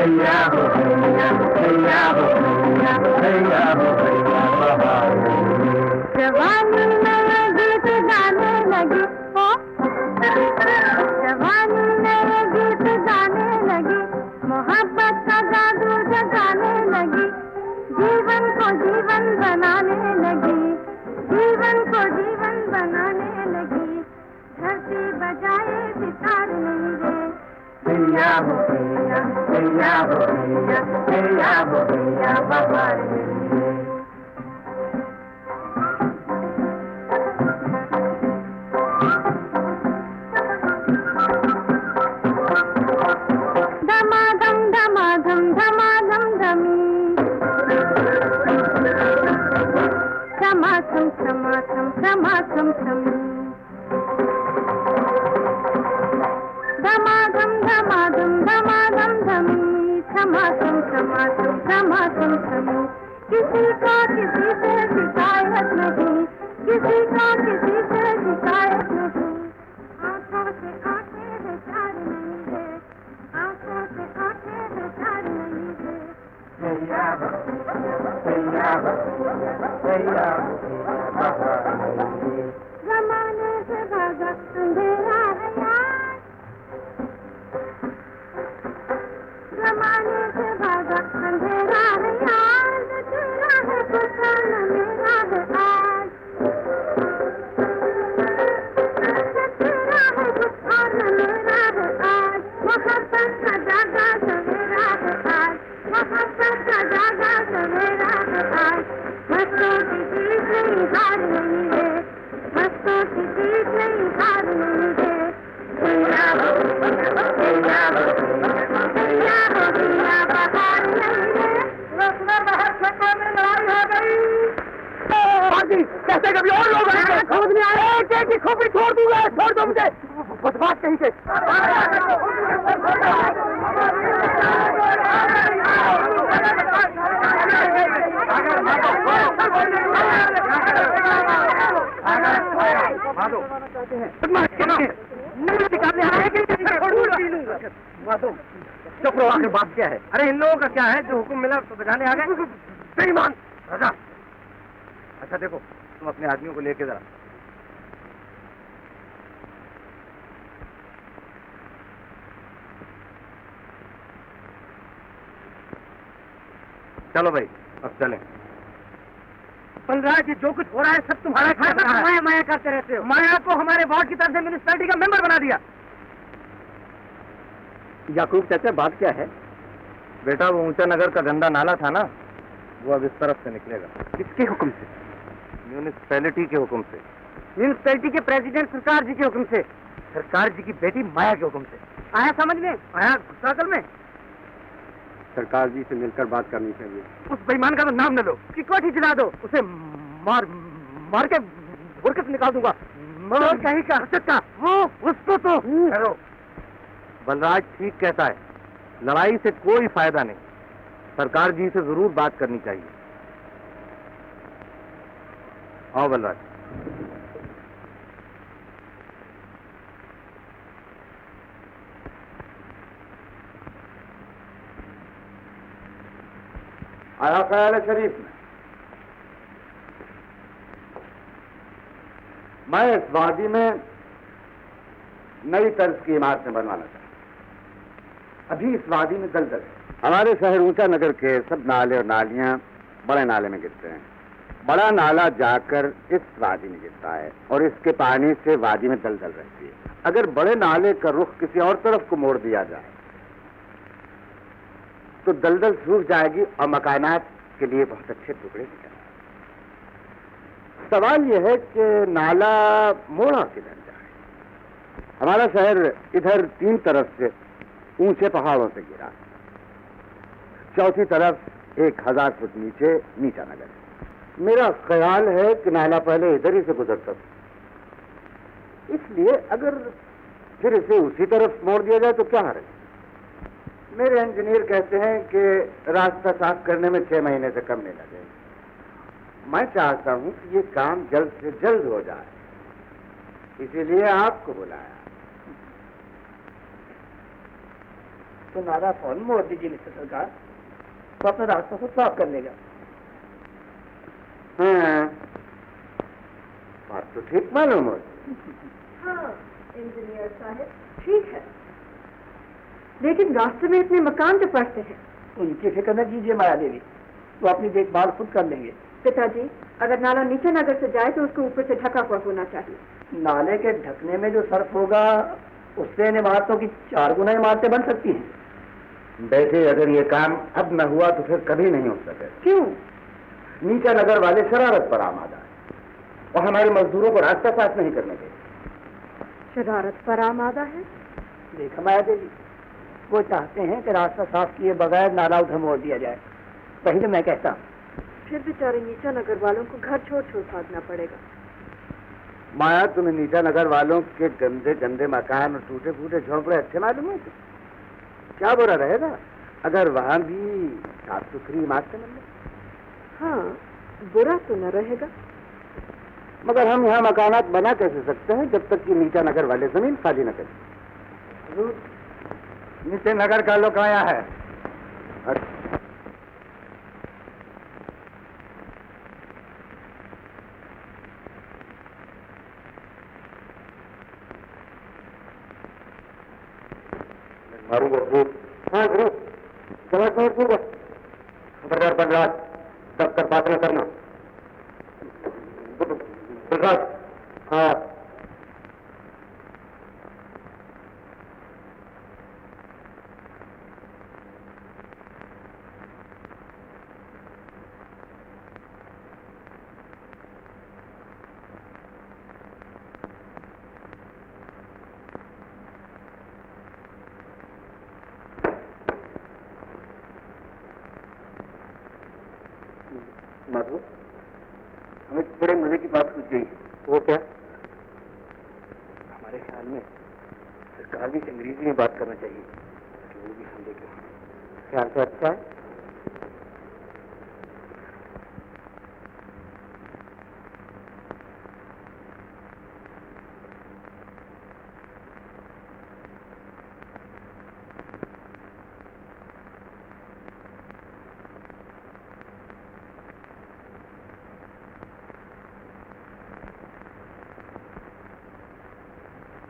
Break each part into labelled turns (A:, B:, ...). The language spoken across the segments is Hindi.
A: भैया हो भैया, भैया हो भैया, भैया हो भैया बहार।
B: जवानी में गीत गाने लगी हो, जवानी में गीत गाने लगी, मोहब्बत का जादू जगाने लगी, जीवन को जीवन बनाने लगी, जीवन को जीवन बनाने लगी, धरती बजाए सितार नहीं रे।
A: भैया हो भैया, भैया हो भैया, भैया हो भैया बहार।
B: धमाधम धमाधम धमाधम धमी, समाथम समाथम समाथम धमी, धमाधम धमाधम धमाधम धमी, समाथम समाथम समाथम धमी। किसी को किसी से शिकायत नहीं, किसी को किसी से शिकायत नहीं, आंखों से आंखें बेचार नहीं है, आंखों से आंखें बेचार नहीं है।
A: भैया हो भैया हो भैया हो बहार।
B: जमाने से भागा अंधेरा है यार, जमाने से भागा अंधेरा है यार, तेरा है पुराना मेरा है आज, तेरा है पुराना मेरा है आज, मोहब्बत का जागा सवेरा है आज, मोहब्बत का जागा सवेरा है आज। मस्तों की जीत नहीं हार नहीं है, मस्तों की जीत नहीं हार नहीं है। भैया हो भैया हो भैया हो भैया बहार नहीं है। बाहर खेतों में लड़ाई हो गई,
A: कैसे कभी और लोग
B: समझ में आए, एक ही खोपड़ी छोड़ दूंगा, छोड़ दो मुझे,
A: बदमाश कहीं के। चुप रहो, आखिर बात क्या है?
C: अरे इन लोगों का क्या है, जो हुक्म मिला तो बजाने आ गए।
A: बेईमान
C: राजा, अच्छा देखो, तुम अपने आदमियों को लेके जरा। चलो भाई, अब चलें।
A: बलराज, ये जो कुछ हो रहा है सब तुम्हारा खाना है।
B: माया माया करते रहते हो।
A: माया को हमारे वार्ड की तरफ से म्यूनिसिपैलिटी का मेंबर बना दिया।
C: याकूब चाचा, बात क्या है? बेटा, वो ऊंचा नगर का गंदा नाला था ना, वो अब इस तरफ से निकलेगा।
A: किसके हुक्म से?
C: म्यूनिसिपैलिटी के हुक्म से।
A: म्यूनिसिपैलिटी के प्रेसिडेंट सरकार जी के हुक्म से। सरकार जी की बेटी माया के हुक्म से। आया समझ में? आया गुस्सा में?
C: सरकार जी से मिलकर बात करनी चाहिए।
A: उस बेईमान का तो नाम न लो, उसकी कोठी जला दो, उसे मार मार के बुरकत निकाल दूंगा। मार कहीं का वो उसको तो
C: ठहरो। बलराज ठीक कहता है, लड़ाई से कोई फायदा नहीं, सरकार जी से जरूर बात करनी चाहिए। आओ बलराज।
D: आया ख्याल है शरीफ में, मैं इस वादी में नई तर्ज की इमारतें बनवाना चाहता हूं। अभी इस वादी में दलदल है। हमारे शहर ऊंचा नगर के सब नाले और नालियां बड़े नाले में गिरते हैं। बड़ा नाला जाकर इस वादी में गिरता है और इसके पानी से वादी में दलदल रहती है। अगर बड़े नाले का रुख किसी और तरफ को मोड़ दिया जाए तो दलदल सूख जाएगी और मकानात के लिए बहुत अच्छे टुकड़े निकलेंगे। सवाल यह है कि नाला मोड़ा किधर जाए। हमारा शहर इधर 3 तरफ से ऊंचे पहाड़ों से घिरा है, चौथी तरफ 1000 फुट नीचे नीचा नगर है। मेरा ख्याल है कि नाला पहले इधर ही से गुजरता था, इसलिए अगर फिर इसे उसी तरफ मोड़ दिया जाए तो क्या हर्ज। मेरे इंजीनियर कहते हैं कि रास्ता साफ करने में 6 महीने से कम नहीं लगेगा। मैं चाहता हूं कि ये काम जल्द से जल्द हो जाए, इसीलिए आपको बुलाया।
A: तो नाला फौरन मोड़ दीजिए मिस्टर सरकार, तो अपना रास्ता खुद साफ कर लेगा।
D: हाँ, बात तो ठीक मालूम हो।
B: हाँ इंजीनियर साहब, ठीक है, लेकिन रास्ते में इतने मकान जो पड़ते हैं।
A: उनकी फिक्र न कीजिए माया देवी, वो अपनी देखभाल खुद कर लेंगे।
B: पिताजी, अगर नाला नीचे नगर से जाए तो उसको ऊपर से ढका हुआ होना चाहिए।
A: नाले के ढकने में जो सर्फ होगा उससे इन इमारतों की 4 गुना इमारतें बन सकती हैं।
D: बेटे, अगर ये काम अब न हुआ तो फिर कभी नहीं हो सके।
B: क्यों?
D: नीचा नगर वाले शरारत पर आमादा है और हमारे मजदूरों को रास्ता साफ नहीं करने देते।
B: शरारत पर आमादा है?
A: देखा माया देवी, वो चाहते हैं कि रास्ता साफ किए बगैर नाला उधर मोड़ दिया जाए। वही तो मैं कहता।
B: फिर बेचारे नीचा नगर वालों को घर छोड़ छोड़ भागना पड़ेगा।
D: माया, तुम्हें नीचा नगर वालों के गंदे गंदे मकान और टूटे फूटे झोंपड़े अच्छे मालूम है? क्या बुरा रहेगा अगर वहां भी साफ सुथरी इमारतें मिल जाए?
B: हाँ, बुरा तो न रहेगा,
D: मगर हम यहाँ मकानात बना कैसे सकते हैं जब तक कि नीचा नगर वाले जमीन खाली न करें? नीचे नगर का लोग आया है। अच्छा, मारूंगा जरूर। हाँ जरूर, खबरदार बलराज, दफ्तर बात न करना। बलराज, हाँ। माधव, हमें बड़े मजे की बात सूझ गई। वो क्या? हमारे ख्याल में सरकार भी अंग्रेजी में बात करना चाहिए, वो भी हम देखें। ख्याल से अच्छा है।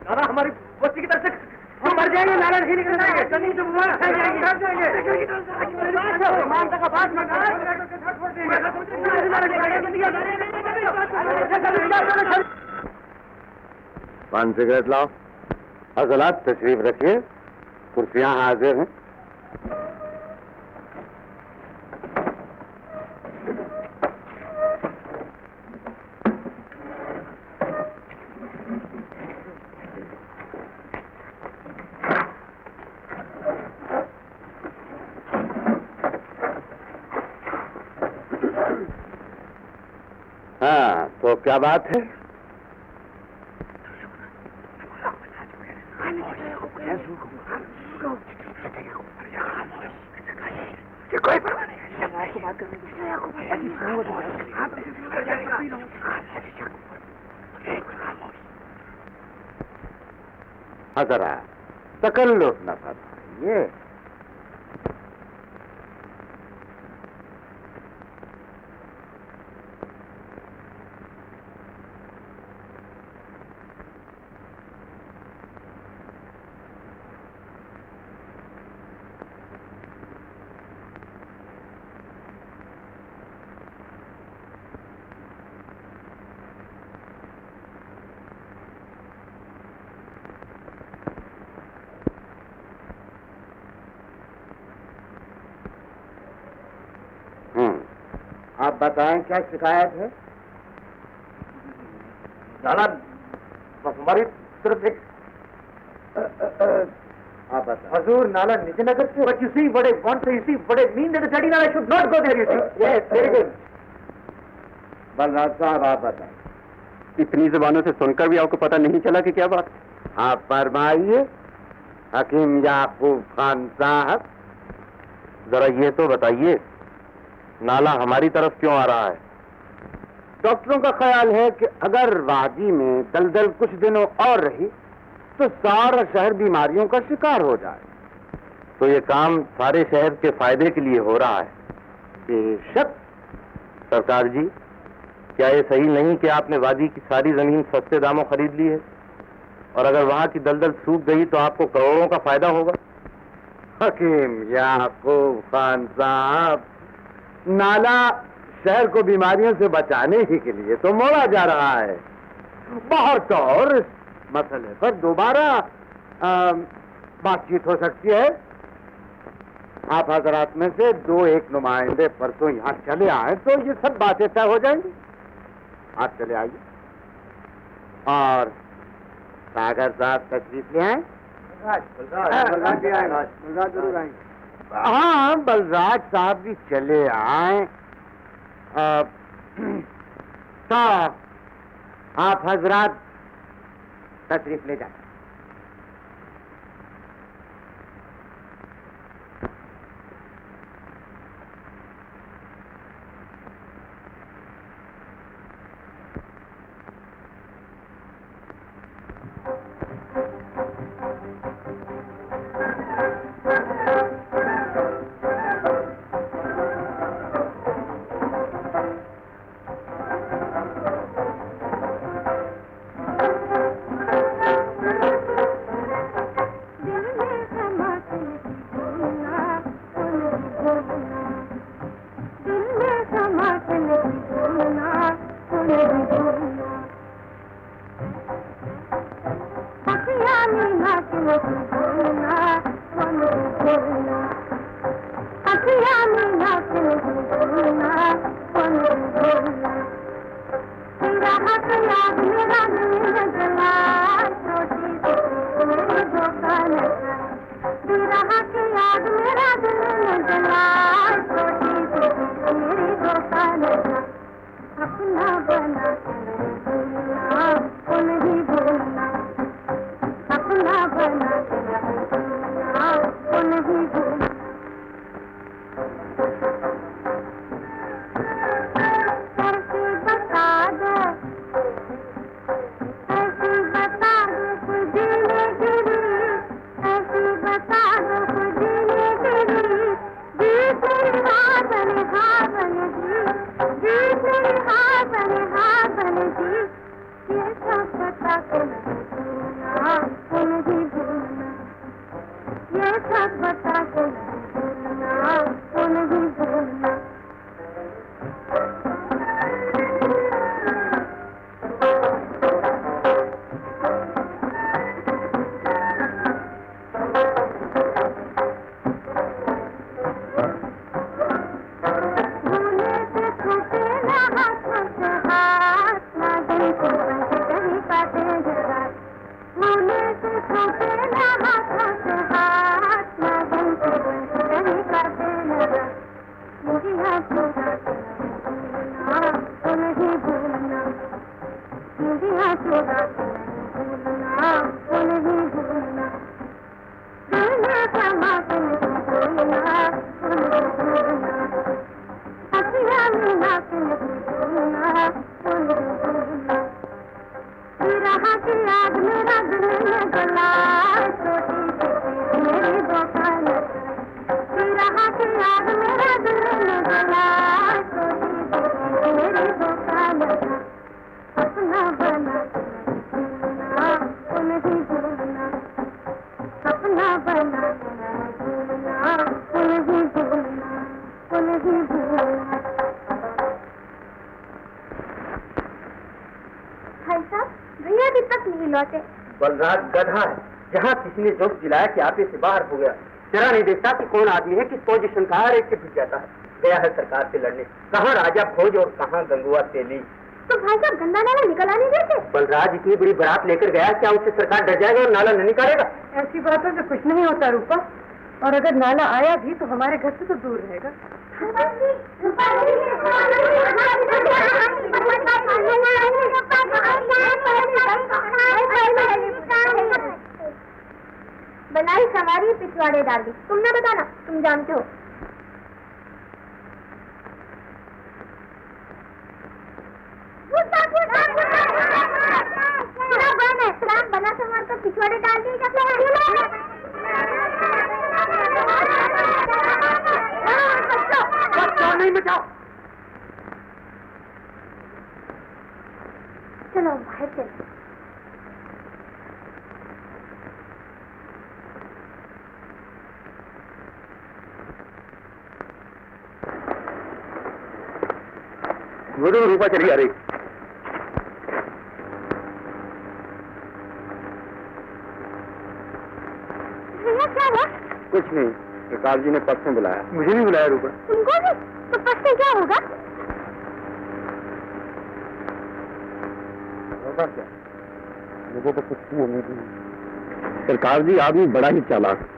A: नाला हमारी बस्ती की तरफ से हम मर जाएंगे, नाला नहीं निकल जाएंगे, जमीन से
D: पान सिगरेट लाओ। हजरात तशरीफ रखिए, कुर्सियां हाजिर हैं। हाँ, तो क्या बात है? कोई परवाह नहीं। जरा तकल्लुफ न फरमाइए। आप बताएं क्या शिकायत है?
A: नाला हमारी तरफ एक
D: आप बताएं।
A: हजूर, नाला नीचे नगर से, but you see what I want to see, what I mean that the dirty Nala should not go there, you see. Yes, very good.
D: Balraj साहब, आप बताएं।
C: इतनी जबानों से सुनकर भी आपको पता नहीं चला कि क्या बात?
D: आप फरमाइए हकीम याकूब खान साहब।
C: जरा ये तो बताइए, नाला हमारी तरफ क्यों आ रहा है?
D: डॉक्टरों का ख्याल है कि अगर वादी में दलदल कुछ दिनों और रही तो सारा शहर बीमारियों का शिकार हो जाए।
C: तो ये काम सारे शहर के फायदे के लिए हो रहा है।
D: बेशक।
C: सरकार जी, क्या ये सही नहीं कि आपने वादी की सारी जमीन सस्ते दामों खरीद ली है, और अगर वहां की दलदल सूख गई तो आपको करोड़ों का फायदा होगा?
D: हकीम याकूब खान साहब, नाला शहर को बीमारियों से बचाने ही के लिए तो मोड़ा जा रहा है। बाहर तो और इस मसले पर दोबारा बातचीत हो सकती है। आप हजरात में से 2-1 नुमाइंदे परसों यहाँ चले आए तो ये सब बातें तय हो जाएंगी। आप चले आइए। और सागर साहब तशरीफ ले आए। हाँ, बलराज साहब भी चले आए। तो आप हजरात तशरीफ ले जाए।
A: बलराज गधा है, जहाँ किसी ने जोश दिलाया कि आपे से बाहर हो गया, जरा नहीं देखता कि कौन आदमी है, किस पोजीशन का, हर एक से पूछ जाता है। गया है सरकार से लड़ने, कहाँ राजा भोज और कहाँ गंगुआ तेली।
B: तो भाई साहब गंदा नाला निकल आने देते।
A: बलराज इतनी बड़ी बारात लेकर गया, क्या उससे सरकार डर जाएगा और नाला नहीं निकालेगा?
E: ऐसी बातों से कुछ नहीं होता रूपा, और अगर नाला आया भी तो हमारे घर से तो दूर रहेगा।
B: बनाई सवारी पिछवाड़े डाल दी, तुम ना बताना, तुम जानते हो। बना संवार कर पिछवाड़े डाल दी जाते हैं।
A: तबाह नहीं मचाओ।
B: चलो बाहर चलो।
D: वो तो रूपा चली आ रही।
B: भैया क्या हुआ?
D: कुछ नहीं, प्रकाश जी ने पक्ष में बुलाया। मुझे नहीं बुलाया रूपा।
B: तुमको भी? तो पक्ष में क्या होगा?
D: क्या? मुझे तो कुछ भी उम्मीद नहीं। सरकार जी आदमी बड़ा ही चालाक।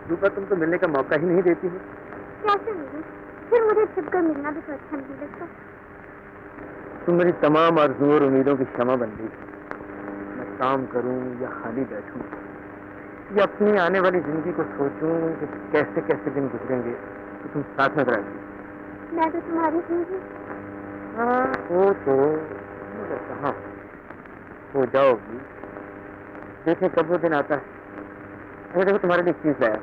D: रूपा तुम तो मिलने का मौका ही नहीं देती है।
B: कैसे मिली? फिर मुझे छिपकर मिलना भी तो अच्छा नहीं लगता।
D: तुम मेरी तमाम आरज़ू और उम्मीदों की क्षमा बन गई। मैं काम करूं या खाली बैठूं या अपनी आने वाली जिंदगी को सोचूं कि कैसे कैसे दिन गुजरेंगे, तो तुम साथ में रहेगी।
B: मैं तो तुम्हारी थी।
D: हाँ वो तो मगर कहाँ हो जाओगी। देखें कब वो दिन आता है। अरे देखो तुम्हारे लिए चीज लाया।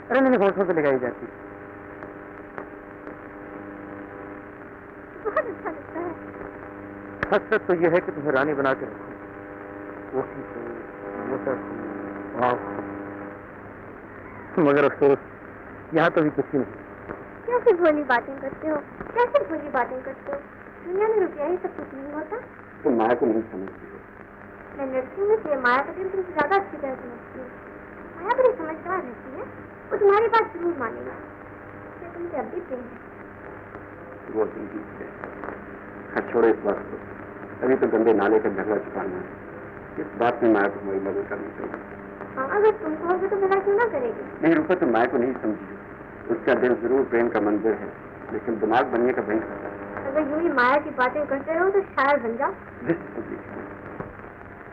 D: अरे मैंने होठों पे लगाई जाती।
B: बहुत अच्छा लगता है।
D: हसरत तो यह है कि तुम्हें रानी बना के रखूं। वो मोटर मगर अफसोस यहाँ तो भी कुछ ही नहीं।
B: कैसी भोली बातें करते हो? कैसी भोली बातें करते हो? दुनिया में रुपया ही सब कुछ नहीं होता।
D: तुम माया को नहीं समझती हो।
B: मैं लड़की हूँ इसलिए माया का दिल तुमसे ज्यादा अच्छी तरह समझती हूँ। माया बड़ी समझदार रहती है, वो तुम्हारी बात जरूर मानेगा। मैं तुमसे अब भी प्रेम है।
D: वो ठीक है, छोड़ो इस बात को। अभी तो गंदे नाले का झगड़ा छुपाना है। इस बात में माया को हमारी मदद करनी चाहिए।
B: हाँ, अगर तुम कहोगे तो भला क्यों ना करेगी?
D: नहीं रूपा, तुम माया को नहीं समझी। उसका दिल जरूर प्रेम का मंदिर है, लेकिन दिमाग बनने का वही खाता है।
B: अगर यूं ही माया की बातें करते रहो तो शायर बन जाओ।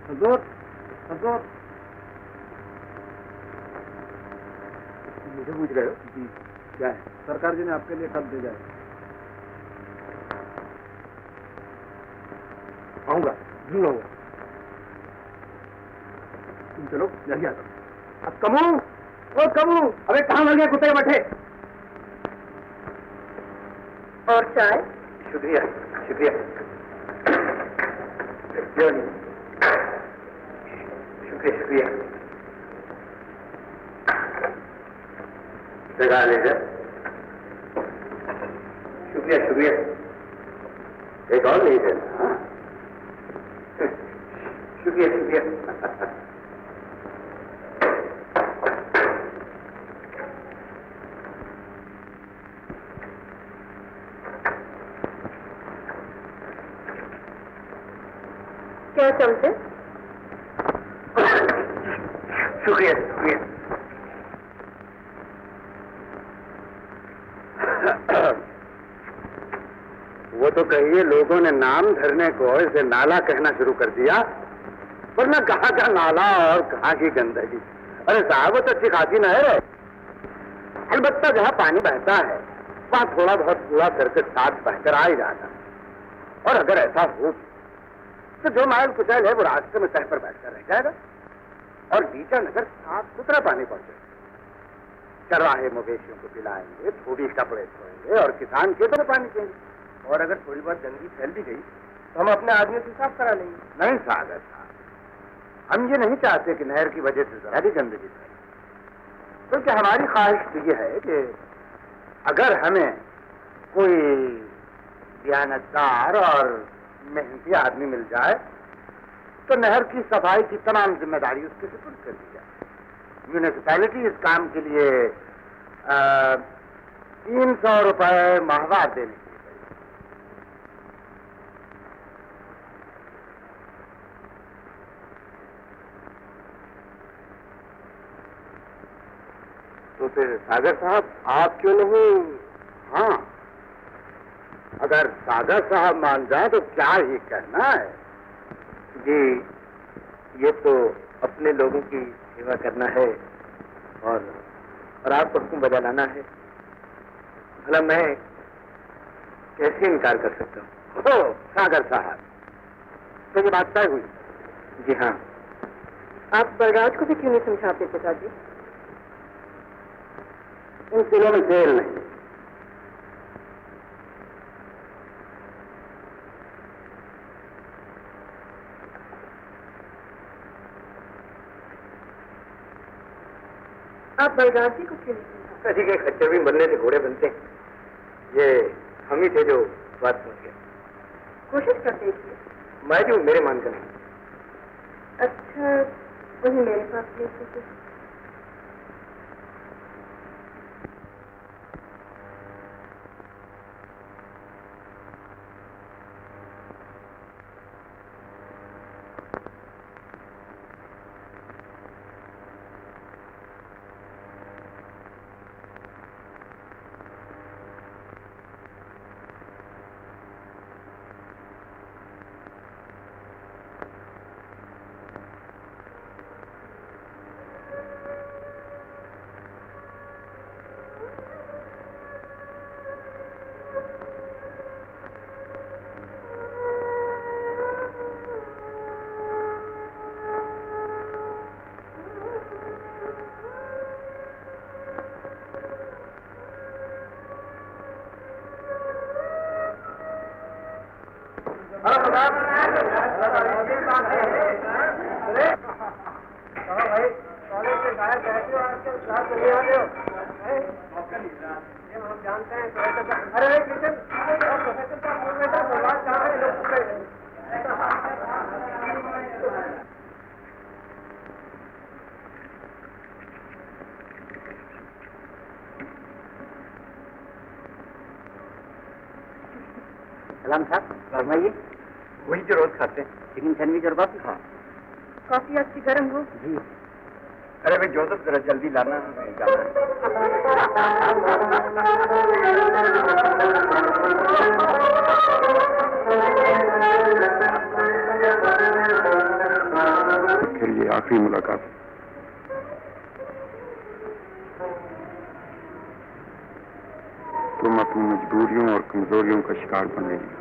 D: हजूर, हजूर, मुझे पूछ रहे हो? जी। क्या है? सरकार जी ने आपके लिए खत भेजा है। आऊंगा, जरूर आऊंगा। तुम चलो, जल्दी आता हूँ। अब कमू, ओ कमू, अबे कहाँ मर गए कुत्ते बैठे?
E: और चाय?
D: शुक्रिया, शुक्रिया। शुक्रिया, शुक्रिया। लगा लीजिए। शुक्रिया, शुक्रिया। एक और नहीं देना। हाँ? शुक्रिया, शुक्रिया।
E: क्या चलते?
D: शुक्रिया, शुक्रिया। वो तो कहिए लोगों ने नाम धरने को इसे नाला कहना शुरू कर दिया, वरना कहाँ का नाला और कहाँ की गंदगी। अरे साहब वो तो अच्छी खासी नहर है। अलबत्ता जहाँ पानी बहता है वहाँ थोड़ा बहुत कूड़ा करकट साथ बहकर आ ही जाता। और अगर ऐसा हो तो जो मायल कुचैल है वो रास्ते में तह पर बैठकर रह जाएगा और बीचा नगर साफ सुथरा पानी पहुंचेगा। चरवाहे मवेशियों को पिलाएंगे, धोबी कपड़े धोएंगे और किसान खेतों में पानी पिएंगे। और अगर थोड़ी बहुत गंदगी फैल भी गई तो हम अपने आदमियों से साफ करा लेंगे। नहीं सागर साहब, हम ये नहीं चाहते कि नहर की वजह से जरा भी गंदगी फैले। क्योंकि हमारी ख्वाहिश तो ये है कि अगर हमें कोई दयानतदार और मेहनती आदमी मिल जाए तो नहर की सफाई की तमाम जिम्मेदारी उसके सुपुर्द कर दी जाए। म्यूनिसिपैलिटी इस काम के लिए 300 रुपए माहवार देने के लिए करेगी। तो फिर सागर साहब आप क्यों नहीं? हाँ, अगर सागर साहब मान जाए तो क्या ही कहना है जी। ये तो
A: अपने लोगों की सेवा करना है और आपको हुक्म बजा लाना है, भला मैं कैसे इनकार कर सकता हूँ?
D: ओ सागर साहब, तो ये बात तय हुई?
A: जी हाँ।
E: आप बलराज को भी क्यों नहीं समझाते पिताजी?
D: इन दिनों में तेल नहीं।
E: आप बलराज जी को क्यों नहीं समझाते?
A: कभी के खच्चर भी मरने से घोड़े बनते हैं। ये हम ही थे जो बात समझ गए।
E: कोशिश कर देखिए।
A: मैं जो मेरे मान का नहीं।
E: अच्छा, उन्हें मेरे पास ले सकते।
A: सलाम साहब, फरमाइए। वही जो रोज खाते हैं, चिकन सैंडविच और कॉफी। हाँ।
E: कॉफी आपकी गर्म हो?
A: जी। अरे भाई जोसेफ, जरा जल्दी लाना, हमें जाना
D: है। फिर ये आखिरी मुलाकात है। तुम अपनी मजबूरियों और कमजोरियों का शिकार बन रही हो।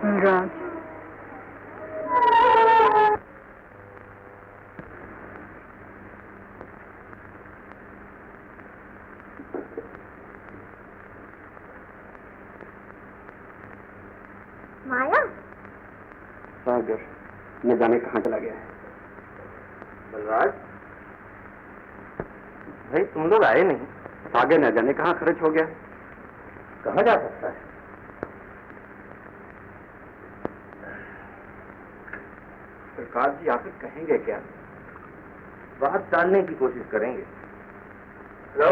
E: बलराज,
B: माया,
D: सागर न जाने कहाँ चला गया है।
C: बलराज भाई, तुम लोग आए नहीं।
D: सागर न जाने कहाँ खर्च हो गया।
C: कहाँ जा सकता है?
A: सरकार जी आखिर कहेंगे क्या?
C: बात टालने की कोशिश करेंगे।
A: Hello,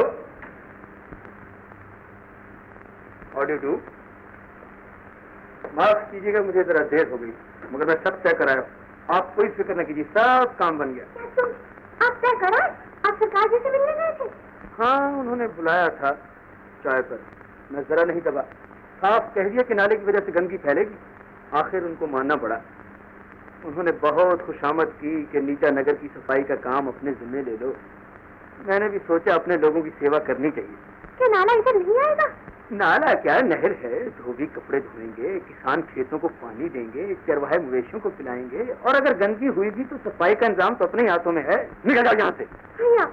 A: how do do? माफ कीजिएगा, मुझे जरा देर हो गई, मगर मैं सब तय कराया। आप कोई फिक्र न कीजिए, सब काम बन गया।
B: क्या तुम आप तय करा? आप सरकार जी से मिलने गए थे?
A: हाँ, उन्होंने बुलाया था चाय पर, मैं जरा नहीं दबा। साफ कह दिया कि नाले की वजह से गंदगी फैलेगी। आखिर उनको मानना पड़ा। उन्होंने बहुत खुशामद की कि नीचा नगर की सफाई का काम अपने जिम्मे ले लो। मैंने भी सोचा अपने लोगों की सेवा करनी चाहिए।
B: क्या नाला इधर नहीं आएगा?
A: नाला क्या, नहर है। धोबी कपड़े धोएंगे, किसान खेतों को पानी देंगे, चरवाहे मवेशियों को पिलाएंगे, और अगर गंदगी हुई भी तो सफाई का इंतजाम तो अपने हाथों में है। निकल जाओ यहाँ से।
B: भैया,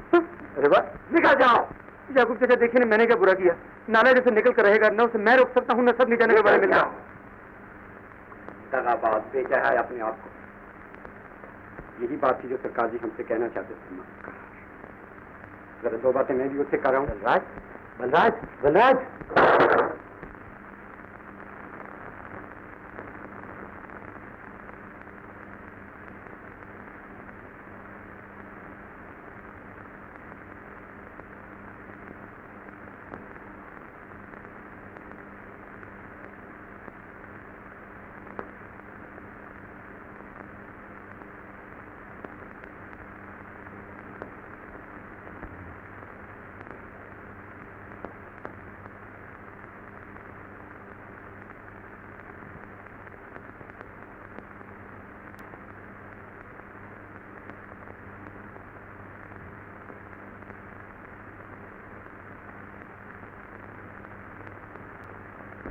A: अरे वाह, निकल जाओ। याकूब चाचा, देखिए ना, मैंने क्या बुरा किया? नाला जैसे निकल कर रहेगा, न उसे मैं रोक सकता हूँ, न सब नीचे नगर वाले मिल जाओ।
D: दगाबाज बेचा है अपने आप को। यही बात थी जो सरकार जी हमसे कहना चाहते थे। जरा दो बातें मैं भी उससे कर रहा हूँ।
C: बलराज, बलराज, बलराज।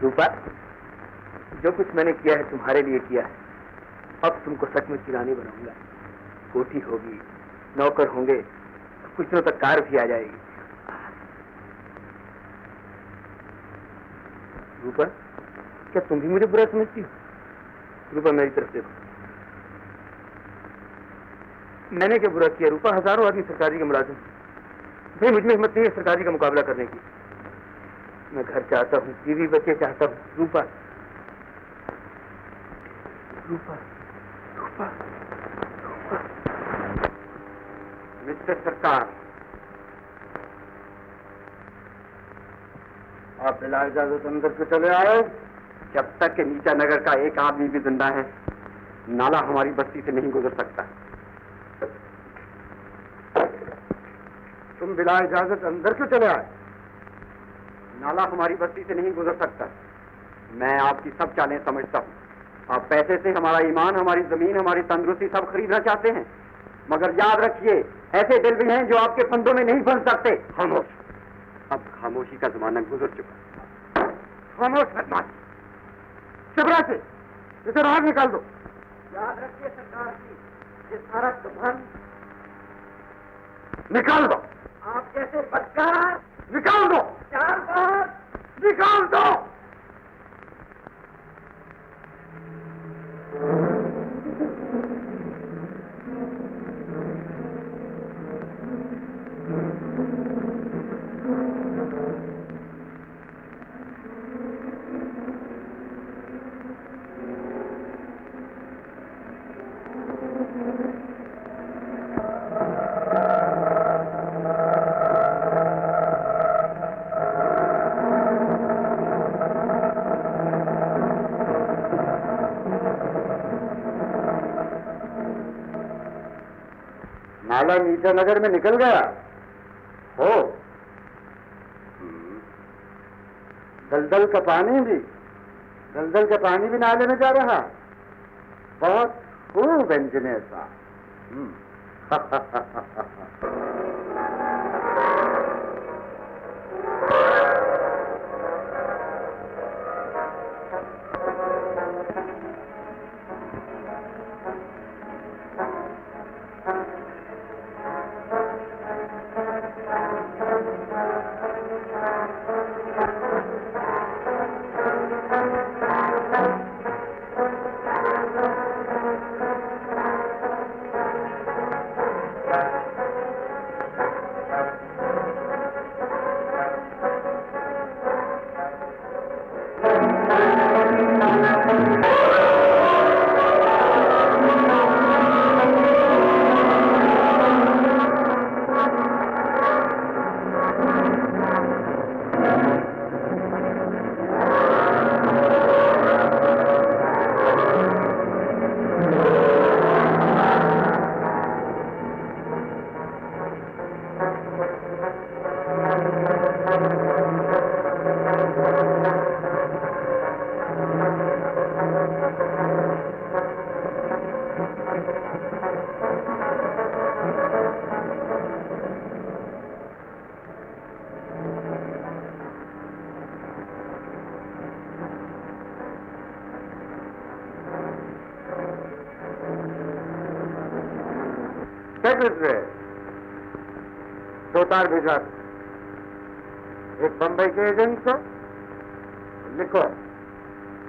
A: रूपा, जो कुछ मैंने किया है तुम्हारे लिए किया है। अब तुमको सचमुच की रानी बनाऊंगा। कोठी होगी, नौकर होंगे, कुछ दिनों तक कार भी आ जाएगी। रूपा, क्या तुम भी मुझे बुरा समझती हो? रूपा, मेरी तरफ देखो। मैंने क्या बुरा किया रूपा? हजारों आदमी सरकारी के मुलाजिम। भाई मुझ में हिम्मत नहीं है सरकारी का मुकाबला करने की। मैं घर चाहता हूँ, बीवी बच्चे चाहता हूँ। रूपा, रूपा, रूपा, रूपा।
D: मिस्टर सरकार, आप बिला इजाजत अंदर से चले आए। जब तक कि नीचा नगर का एक आदमी भी जिंदा है, नाला हमारी बस्ती से नहीं गुजर सकता। तुम बिला इजाजत अंदर क्यों चले आए? नाला हमारी बस्ती से नहीं गुजर सकता। मैं आपकी सब चालें समझता हूँ। आप पैसे से हमारा ईमान, हमारी जमीन, हमारी तंदुरुस्ती सब खरीदना चाहते हैं, मगर याद रखिए ऐसे दिल भी हैं जो आपके फंदों में नहीं फंस सकते। खामोश। अब खामोशी का जमाना गुजर चुका। खामोश बदमाश, शिवरा से इसे बाहर निकाल दो। याद रखिए सरकार की, ये सारा तुम्हारा निकाल दो। आप जैसे बदकार निकाल दो। चार बार निकाल दो। नाला नीचा नगर में निकल गया हो। दलदल का पानी भी नाले में जा रहा। बहुत खूब इंजीनियर साहब। सेक्रेटरी दो तार भेजा एक बंबई के एजेंट को, लिखो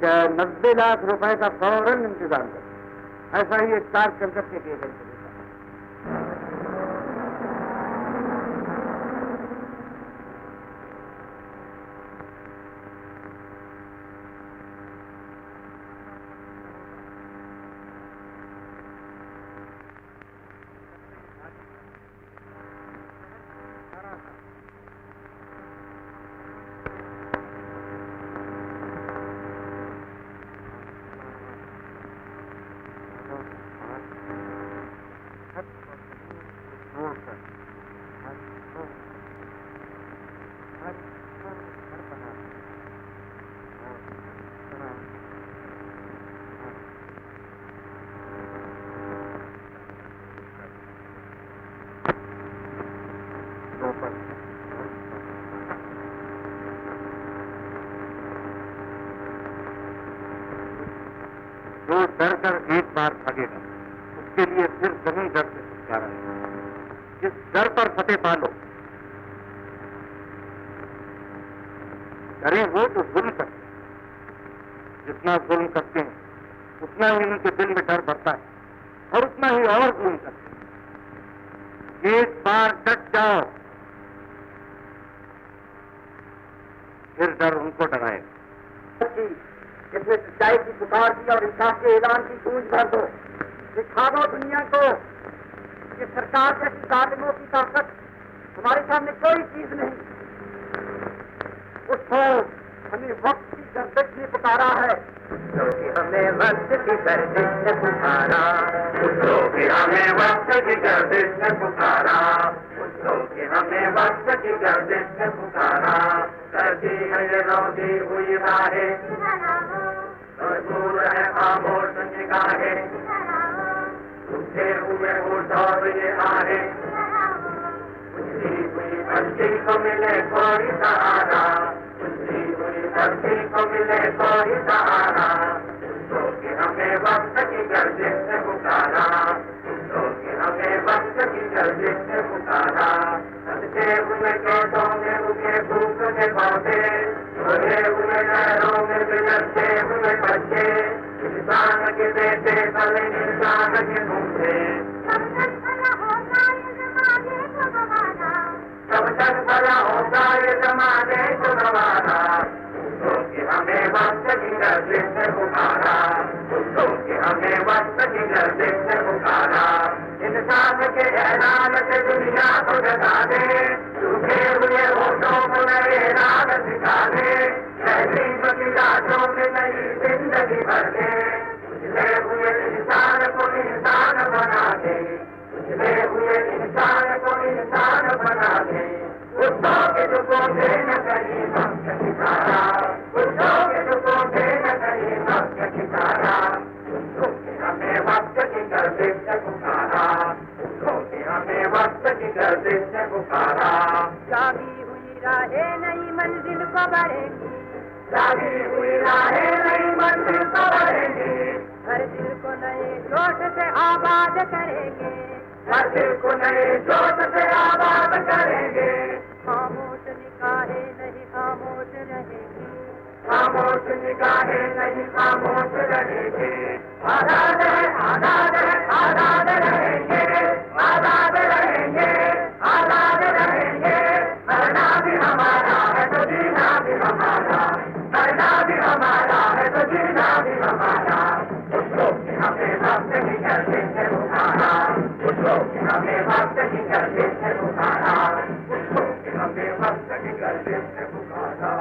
D: कि 90 लाख रुपए का फौरन इंतजाम करो। ऐसा ही एक कार कलकत्ते के एजेंट को लिखा।
C: बार भागेगा उसके लिए फिर वही डर से छुटकारा है। जिस डर पर फतेह पालो, डरे वो तो जुल्म करते हैं। जितना जुल्म करते हैं उतना ही उनके दिल में डर बढ़ता है और उतना ही और जुल्म करते हैं। एक बार डट जाओ फिर डर उनको डराएगा।
A: जिसने सच्चाई की पुकार की और इंसाफ के ऐलान की गूंज भर दो। दिखा दो दुनिया को कि सरकार जैसी जालिमों की ताकत हमारे सामने कोई चीज नहीं। उठो, हमें वक्त की गर्दिश ने पुकारा है, क्योंकि हमें वक्त की गर्दिश ने पुकारा। उठो कि हमें वक्त की गर्दिश ने पुकारा। उठो कि हमें वक्त की गर्दिश ने पुकारा। करती है ये रोती हुई राहें, और दूर है खामोश निगाहें। उठे हुए उठो ये आहें, उठती हुई धरती को मिले कोई सहारा। उठती हुई धरती को मिले कोई सहारा। उठो कि हमें वक्त की गर्दिश से पुकारा। उठो कि हमें वक्त की गर्दिश से पुकारा। सदके हुए खेतों में उगे भूख के पौधे, सोए हुए नहरों में बिलखते हुए बच्चे। इंसान के बेटे कल इंसान के मुंह
B: सब तक भला होगा ये जमाने को गवारा।
A: तब तक भला होगा ये जमाने को गवारा। उठो कि हमें वक्त की गर्दिश से पुकारा। उठो कि हमें वक्त की गर्दिश से पुकारा। इंसान के ऐलान से दुनिया को जगा दे, सूखे हुए होठों को नए राग सिखा दे। तहजीब की रातों में नई जिंदगी भर दे। उजले हुए इंसान को इंसान बना दे। उजले हुए इंसान को इंसान बना दे। उठो के दुखों से न कहीं वक्त ठिकारा। उठो के दुखों से न कहीं वक्त ठिकारा। उठो कि हमें वक्त की गर्दिश से पुकारा। उठो कि हमें वक्त की गर्दिश से पुकारा।
B: जागी हुई राहें नई मंजिल को बढ़ेंगी।
A: जागी हुई राहें नई मंजिल को बढ़ेंगी।
B: हर दिल को नए जोश से आबाद करेंगे।
A: हर दिल को नए जोश से आबाद करेंगे।
B: खामोश निगाहें नहीं खामोश रहेंगी।
A: खामोश निगाहें नहीं खामोश रहेंगे। आजाद है आजाद है आजाद रहेंगे। आजाद रहेंगे आजाद रहेंगे। मरना भी हमारा है तो जीना भी हमारा। मरना भी हमारा है तो जीना भी हमारा। उठो कि हमें वक्त की गर्दिश से पुकारा। उठो कि हमें वक्त की गर्दिश से पुकारा। उठो कि हमें वक्त की गर्दिश से पुकारा।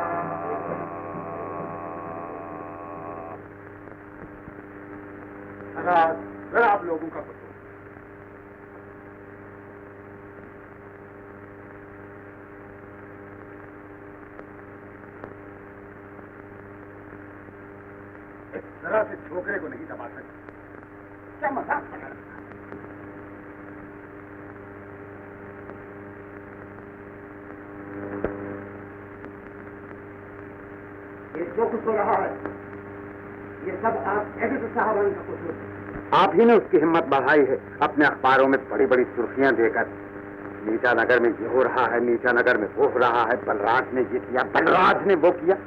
D: फिर आप लोगों का कुछ जरा से छोकरे को नहीं दबा सकते। क्या मजाक बना रखा है?
A: ये जो कुछ हो रहा है ये सब आप एडिटर साहबान का कुछ है।
D: आप ही ने उसकी हिम्मत बढ़ाई है अपने अखबारों में बड़ी बड़ी सुर्खियां देकर। नीचा नगर में ये हो रहा है, नीचा नगर में वो हो रहा है, बलराज ने ये किया, बलराज ने वो किया।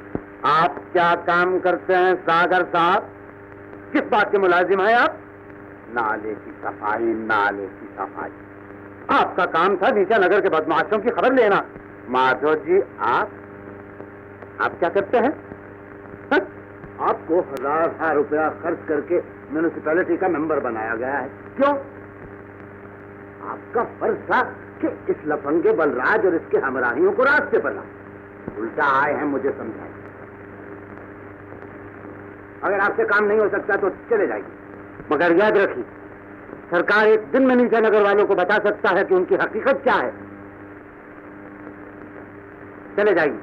D: आप क्या काम करते हैं सागर साहब? किस बात के मुलाजिम हैं आप? नाले की सफाई, नाले की सफाई। आपका काम था नीचा नगर के बदमाशों की खबर लेना। माधव जी आप क्या करते हैं? आपको हजार रुपया खर्च करके म्यूनिसिपैलिटी का मेंबर बनाया गया है। क्यों? आपका फर्ज था कि इस लफंगे बलराज और इसके हमराहियों को रास्ते पर लाए। उल्टा आए हैं मुझे समझाए। अगर आपसे काम नहीं हो सकता तो चले जाइए, मगर याद रखिए सरकार एक दिन में नीचा नगर वालों को बता सकता है कि उनकी हकीकत क्या है। चले जाइए।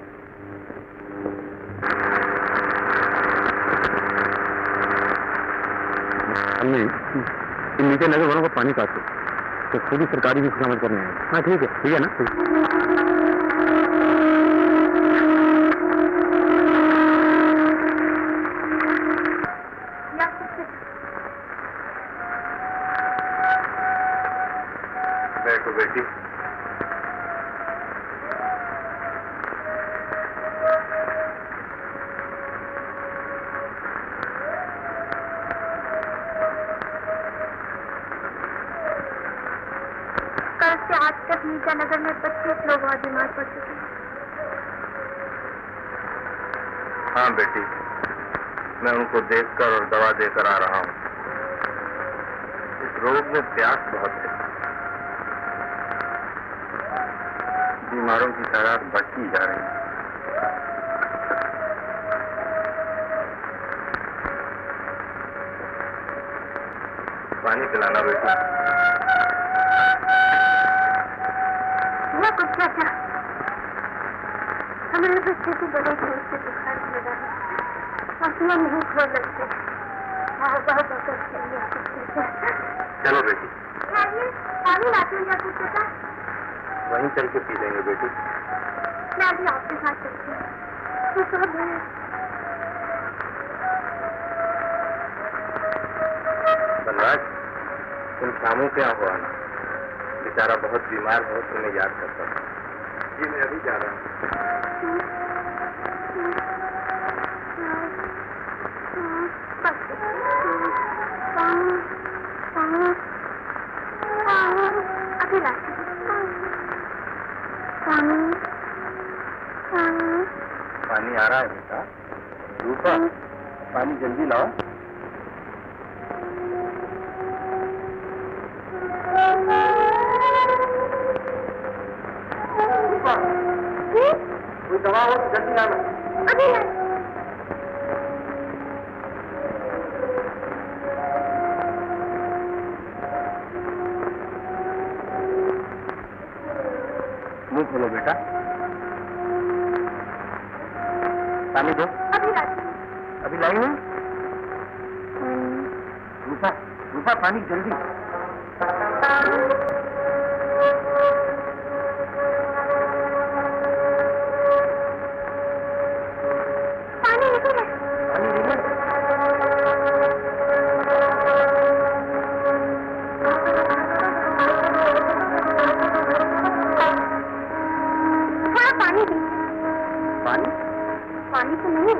C: हमने इन नीचे नगर वालों को पानी काटे तो खुद ही सरकारी भी खुशामद करने आए। हाँ ठीक है ना।
B: मीठानगर में 25 लोग और बीमार पड़ चुके हैं।
C: हाँ बेटी, मैं उनको देखकर और दवा देकर आ रहा हूँ। इस रोग में प्यास बहुत है। बीमारों की तादाद बढ़ती जा रही है। पानी पिलाना बेटी।
B: यह कुछ क्या हमारे बच्चे को बड़े जोर से बुखार लगा है, आंसुओं नहीं खोल लगते।
C: चलो बेटी,
B: पानी लाती हूँ या कुछ पता?
C: वहीं चल के पी लेंगे बेटी।
B: मैं भी आपके साथ चलती हूँ। तो सब है।
C: बनराज, तुम शामू क्या हो आना? बेचारा बहुत बीमार हो, तुम्हें याद करता हूँ। जी मैं अभी जा रहा हूँ।
B: अभी लाती
C: पानी आ रहा है बेटा। रूपा, पानी जल्दी लाओ।
A: कोई दवा हो तो जल्दी लाना।
B: अभी
C: मुंह खोलो बेटा। पानी दो।
B: अभी लाती हूँ।
C: अभी लाई हूँ। रूपा, रूपा पानी जल्दी।
B: पानी इधर है।
C: पानी दे दो।
B: थोड़ा पानी दे।
C: पानी?
B: पानी तो नहीं।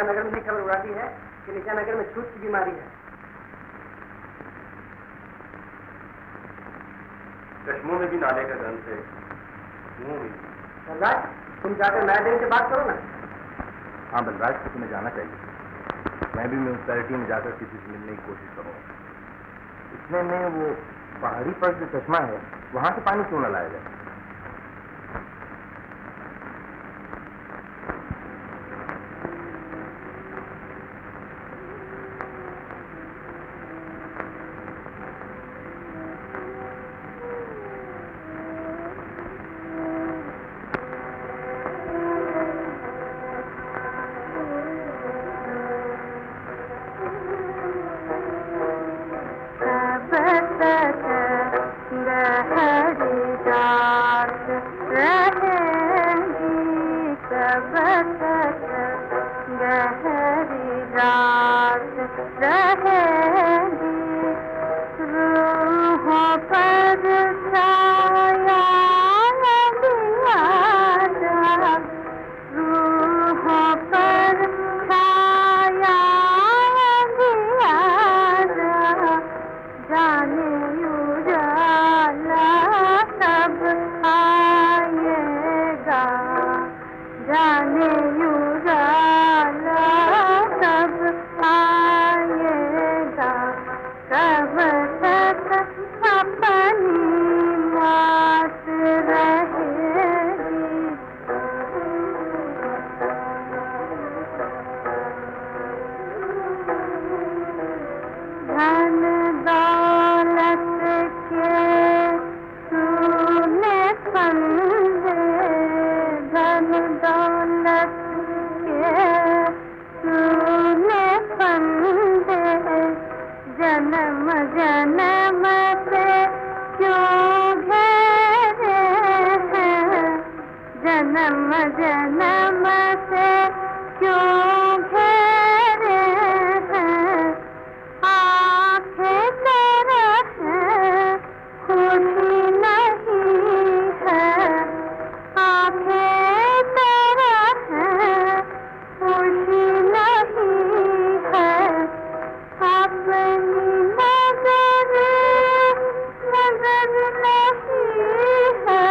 A: नगर में खबर उड़ा दी है कि निशानगर में छूत की बीमारी है।
C: चश्मों में भी नाले का गंध है।
A: बलराज, तुम जाकर मैडम से बात करो ना।
C: हाँ बलराज, तो तुम्हें जाना चाहिए। मैं भी म्यूनसिपैलिटी में जाकर किसी से मिलने की कोशिश करूँगा। इतने में वो पहाड़ी पर जो चश्मा है, वहाँ से पानी क्यों न लाया जाए?
B: कब तक रहेगी, रूहों पर छाया अंधियारा, रूहों पर छाया अंधियारा, जाने उजाला सब आएगा, जाने उजाला सब आएगा, कब तक अपनी मौत रहेगी। धन दौलत के तूने फंदे, धन दौलत के तूने फंदे, जन्म जन्म से क्यों घेरे हैं, जन्म जन्म से क्यों घेरे हैं, आँखें तरह हैं खुशी नहीं है, आँखें तरह हैं खुशी नहीं है, अपनी नजर नहीं है,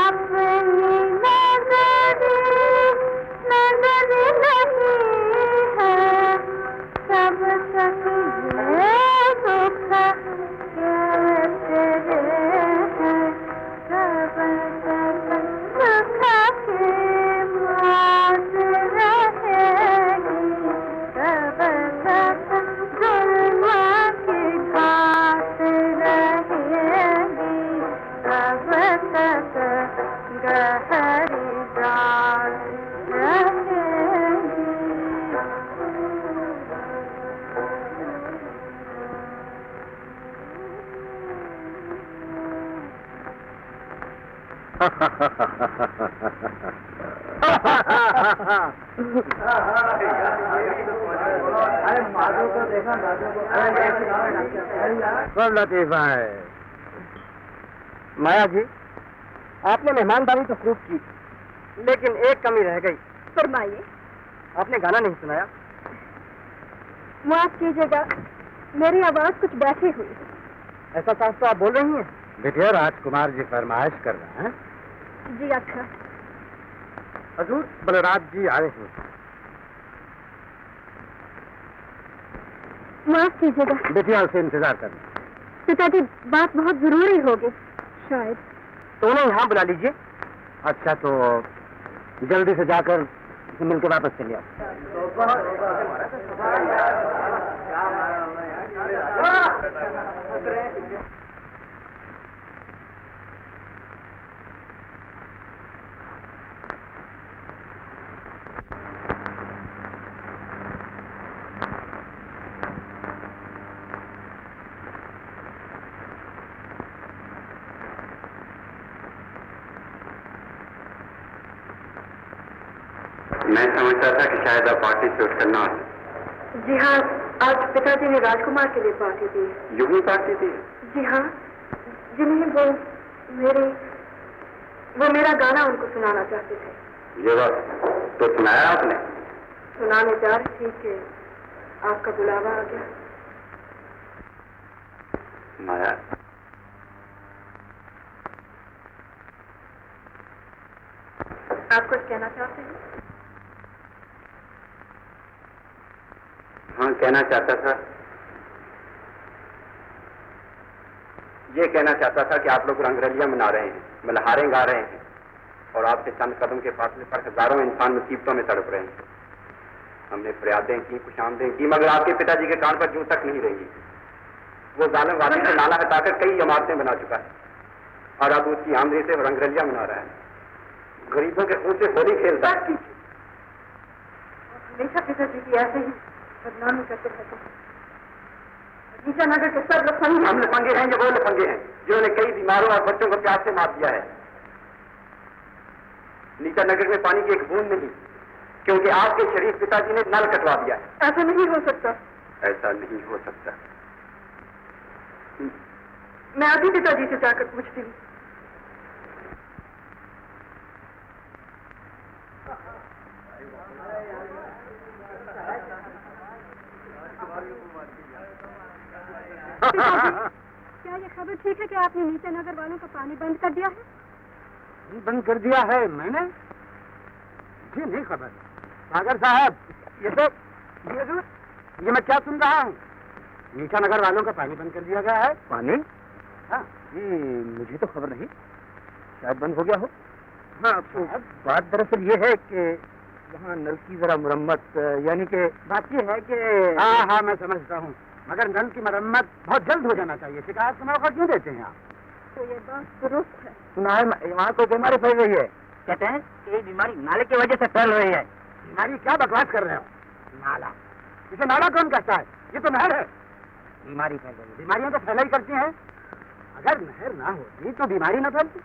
B: अपनी नजर नहीं है, सब समझे दुख के तेरे हैं, सब दुख के मौत रहेगी, सब जुल्म की घात रहेगी, सब तक गहरी रात रहेगी।
A: अरे माधव को देखा, माधव को
D: सब लतीफा है। माया जी, आपने मेहमानदारी तो खूब की, लेकिन एक कमी रह गई।
E: फरमाइए।
D: आपने गाना नहीं सुनाया।
E: माफ कीजिएगा, मेरी आवाज कुछ बैठी हुई है।
D: ऐसा साफ तो आप बोल रही हैं। देखिए, राजकुमार जी फरमाइश कर रहे हैं।
E: जी अच्छा।
D: हजूर बलराज जी आए हैं।
E: माफ कीजिएगा
D: बेटिया से इंतजार करना।
E: पिताजी, बात बहुत जरूरी होगी शायद।
D: तो उन्हें यहाँ बुला लीजिए। अच्छा, तो जल्दी से जाकर मिल के वापस चलिए।
C: मैं समझता था कि शायद आप पार्टी से उठ करना।
E: जी हाँ, आज पिताजी ने राजकुमार के लिए पार्टी दी।
C: यूं ही पार्टी थी?
E: जी हाँ, जिन्हें वो मेरा गाना उनको सुनाना चाहते थे।
C: ये बात तो सुनाया आपने?
E: सुनाने जा रही थी कि आपका बुलावा आ गया।
C: माया,
E: आप कुछ कहना चाहते हैं?
C: हाँ, कहना चाहता था। ये कहना चाहता था कि आप लोग रंगरलियां मना रहे हैं, मल्हारें गा रहे हैं, और आपके चंद कदम के फासले पर हजारों इंसान मुसीबतों में तड़प रहे हैं। हमने फरियादें की, खुशामदें की, मगर आपके पिताजी के कान पर जूं तक नहीं रहेंगी। वो जालिम वादी से नाला हटाकर कई इमारतें बना चुका है, और अब उसकी आमदनी से रंगरलियां मना रहा है, गरीबों के खून से होली खेलता है।
E: हमेशा पिताजी की ऐसे ही बदनामी करते रहते हैं। नीचा नगर के सब लफंगे
C: हम लफंगे हैं, जो वो लफंगे हैं जिन्होंने कई बीमारों और बच्चों को प्यास से मार दिया है। नीचा नगर में पानी की एक बूंद नहीं, क्योंकि आपके शरीफ पिताजी ने नल कटवा दिया है।
E: ऐसा नहीं हो सकता।
A: ऐसा नहीं हो सकता।
E: मैं अभी पिताजी से जाकर पूछती हूँ।
B: क्या ये खबर ठीक है कि आपने नीचे नगर वालों का पानी बंद कर दिया है?
D: बंद कर दिया है मैंने? जी नहीं खबर। सागर साहब, ये मैं क्या सुन रहा हूँ? नीचा नगर वालों का पानी बंद कर दिया गया है।
A: पानी?
D: हाँ
A: जी मुझे तो खबर नहीं, शायद बंद हो गया हो।
D: हाँ तो
A: बात दरअसल ये है कि वहाँ नल की जरा मुरम्मत, यानी कि
D: बात ये है कि हाँ मैं समझता हूँ, मगर नल की मरम्मत बहुत जल्द हो जाना चाहिए। शिकायत का मौका क्यों देते हैं आप?
B: तो ये बात दुरुस्त है।
D: सुना है वहाँ कोई बीमारी फैल रही है।
A: कहते हैं कि ये बीमारी नाले की वजह से फैल रही है।
D: बीमारी क्या बकवास कर रहे हो? नाला? इसे नाला कौन कहता है? ये तो नहर है।
A: बीमारी फैल रही है।
D: बीमारियां तो फैला ही करती हैं। अगर नहर ना होती तो बीमारी न फैलती।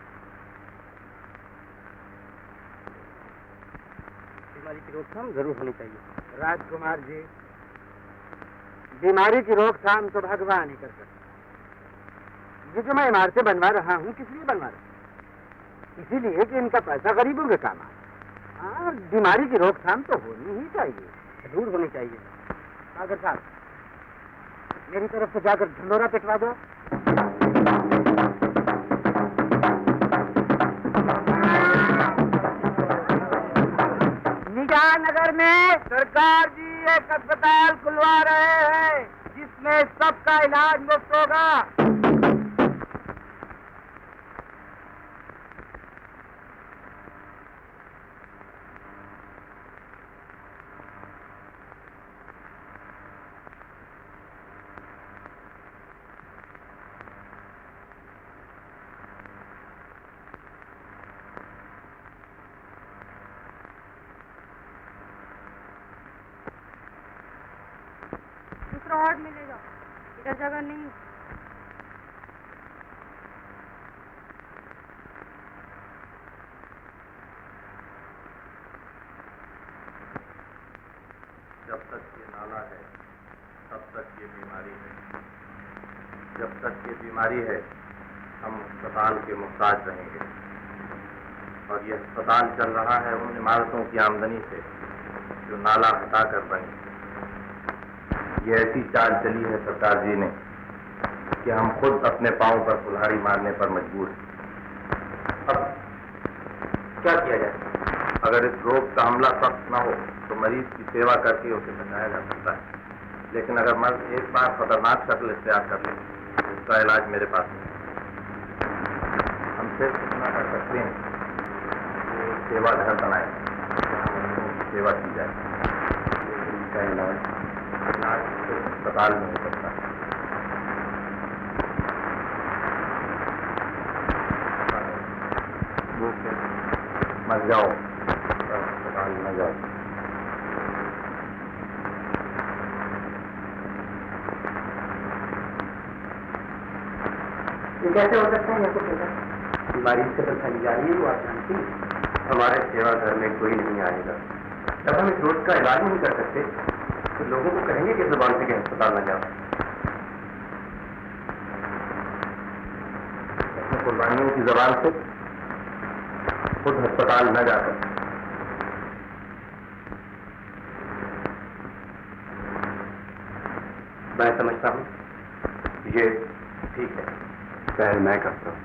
A: बीमारी की रोकथाम जरूर होनी चाहिए।
D: राजकुमार जी, बीमारी की रोकथाम तो भगवान ही कर सकते। ये जो मैं इमारतें बनवा रहा हूँ, किस लिए बनवा रहा हूँ? इसीलिए कि इनका पैसा गरीबों के काम आए। हाँ, बीमारी की रोकथाम तो होनी ही चाहिए,
A: जरूर होनी चाहिए।
D: सागर साहब, मेरी तरफ से जाकर ढंडोरा पिटवा दो। नगर में सरकार जी एक अस्पताल खुलवा रहे हैं जिसमें सबका इलाज मुफ्त होगा।
B: और मिलेगा, इधर जगह नहीं।
C: जब तक ये नाला है तब तक ये बीमारी है। जब तक ये बीमारी है हम अस्पताल के मुहताज रहेंगे। और ये अस्पताल चल रहा है उन इमारतों की आमदनी से जो नाला हटाकर बनी। ये ऐसी चाल चली है सरकार जी ने कि हम खुद अपने पांव पर कुल्हाड़ी मारने पर मजबूर हैं। अब क्या किया जाए? अगर इस रोग का हमला सख्त न हो तो मरीज की सेवा करके उसे बचाया जा सकता है। लेकिन अगर मर्द एक बार खतरनाक शक्ल इख्तियार कर ले तो उसका इलाज मेरे पास नहीं। हम सिर्फ इतना कर सकते हैं कि सेवा घर बनाए, सेवा की जाए। इसका इलाज अस्पताल में हो सकता है। मत जाओ, अस्पताल में जाओ।
A: ये कैसे हो सकता है? आपको पता बीमारी से तो फैली जा रही है, वो आप जानती हैं।
C: हमारे सेवा घर में कोई नहीं आएगा।
A: जब हम इस रोग का इलाज नहीं कर सकते तो लोगों को कहेंगे कि जुबान से कि अस्पताल न जाओ।
C: अपने कुर्बानियों की जबान से खुद अस्पताल न जाकर
A: मैं समझता हूँ ये
C: ठीक है।
D: पहल मैं करता हूँ।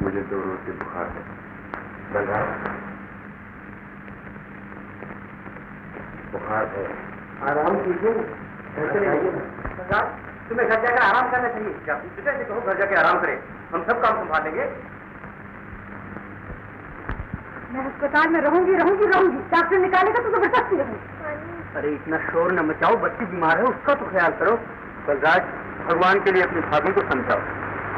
D: मुझे 2 रोज से बुखार है।
C: बलराज, बुखार है।
A: आराम कीजिए, घर चले जाइए। सरकार, तुम्हें घर जाकर आराम करना चाहिए। क्या पिता से कहो घर जाके आराम करें, हम सब काम संभाल लेंगे।
E: मैं अस्पताल में रहूंगी। डॉक्टर निकालेगा तो जबरदस्ती रहूंगी।
A: अरे इतना शोर न मचाओ, बच्ची बीमार है, उसका तो ख्याल करो। बलराज, भगवान के लिए अपनी भाभी को समझाओ।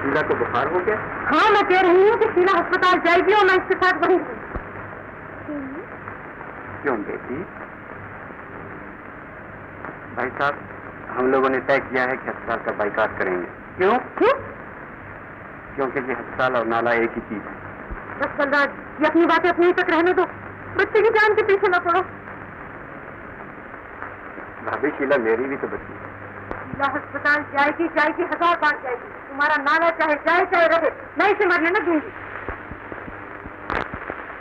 A: शीला को बुखार हो गया।
E: हाँ, मैं कह रही हूँ कि शीला अस्पताल जाएगी और मैं इसके साथ वहीं।
A: क्यों बेटी? भाई साहब, हम लोगों ने तय किया है कि अस्पताल का बाइकाट करेंगे। क्यों? क्योंकि ये अस्पताल और नाला एक ही चीज है।
E: बस बलराज, ये अपनी बातें अपनी तक रहने दो। बच्चे की जान के पीछे न पड़ो।
C: भाभी शीला मेरी भी तो बच्ची है।
E: शीला अस्पताल जाएगी जाएगी, 1000 बार जाएगी। तुम्हारा नाना चाहे जाए चाहे रहे, मैं इसे मरने न दूंगी।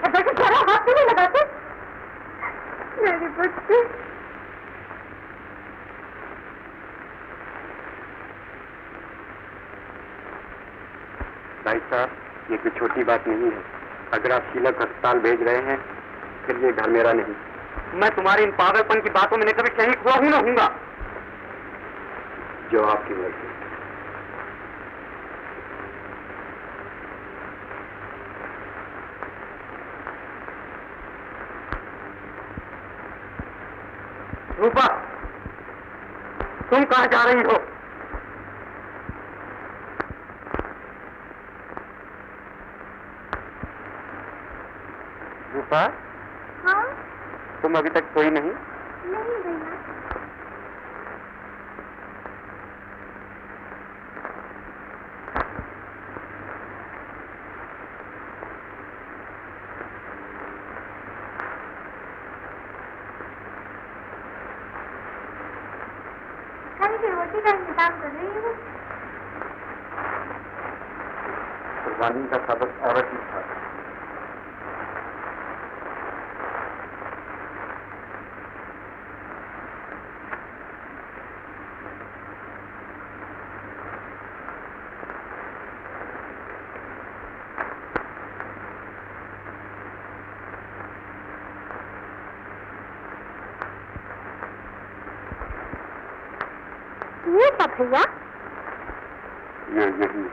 E: वैसे जरा हाथ भी नहीं लगाते मेरी बच्ची।
C: भाई साहब, ये कोई छोटी बात नहीं है। अगर आप शीला को अस्पताल भेज रहे हैं, फिर ये घर मेरा नहीं।
A: मैं तुम्हारी इन पागलपन की बातों में कभी शरीक हुआ हूं ना हूंगा।
C: जो आपकी मर्जी।
A: रूपा, तुम कहां जा रही हो? रूपा,
B: हाँ?
A: तुम अभी तक सोई नहीं?
B: नहीं भैया। खाने की रोटी का इंतजाम कर रही हूँ।
C: कुर्बानी का सबक औरत ही था।
B: ये सब भैया?
C: ये यही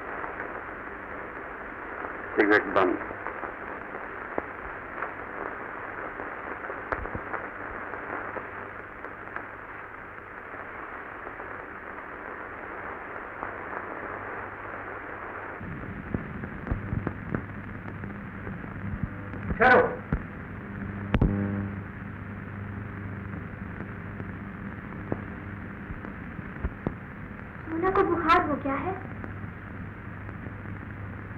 C: सिगरेट बंद।
A: चलो।
B: सोना को बुखार हो गया है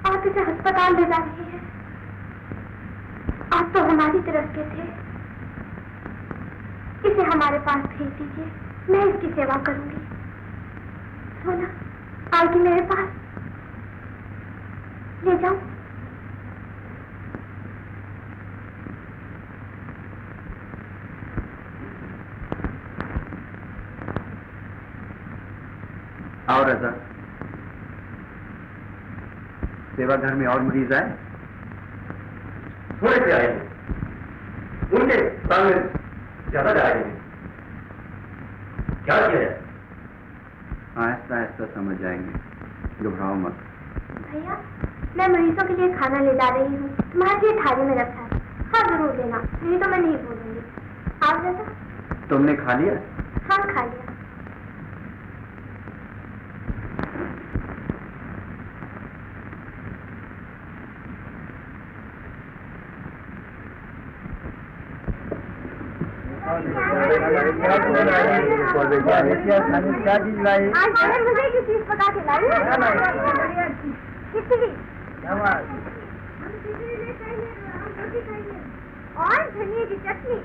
B: और इसे अस्पताल ले जा रही है। आप तो हमारी तरफ के थे, इसे हमारे पास भेज दीजिए, मैं इसकी सेवा करूंगी। सोना आएगी मेरे पास, ले जाऊं?
A: और रजा, सेवा घर में और मरीज आए?
C: थोड़े से आए हैं, उनके सामने ज्यादा जाएंगे। क्या किया जाए?
A: आहिस्ता आहिस्ता समझ जाएंगे, घबराओ मत।
B: भैया, मैं मरीजों के लिए खाना ले जा रही हूँ, तुम्हारे लिए थाली में रखा है। हाँ जरूर लेना, नहीं तो मैं नहीं बोलूंगी। आप रजा?
A: तुमने खा लिया?
B: हाँ खा लिया।
D: क्या चीज लाई?
B: आज बड़े मजे की चीज पका के लाई है। खिचड़ी और धनिया की चटनी।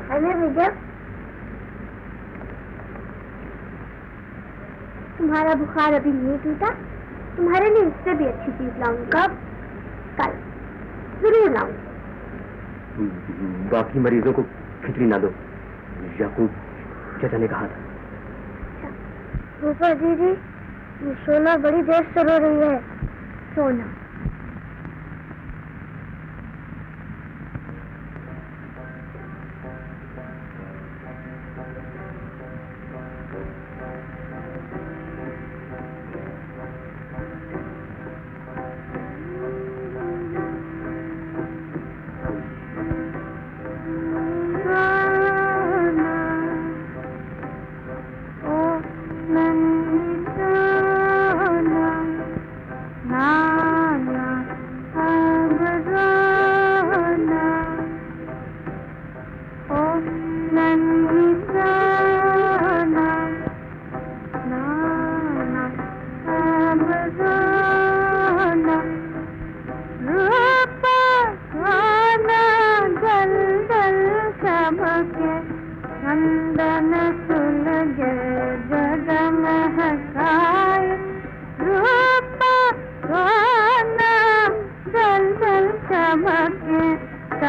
B: हमें भी दो। तुम्हारा बुखार अभी नहीं टूटा, तुम्हारे लिए इससे भी अच्छी चीज लाऊंगी। कब? कल जरूर लाऊंगी।
C: बाकी मरीजों को खिचड़ी ना दो, याकूब चाचा ने कहा था।
B: रूपा दीदी, ये सोना बड़ी देर से रो रही है। सोना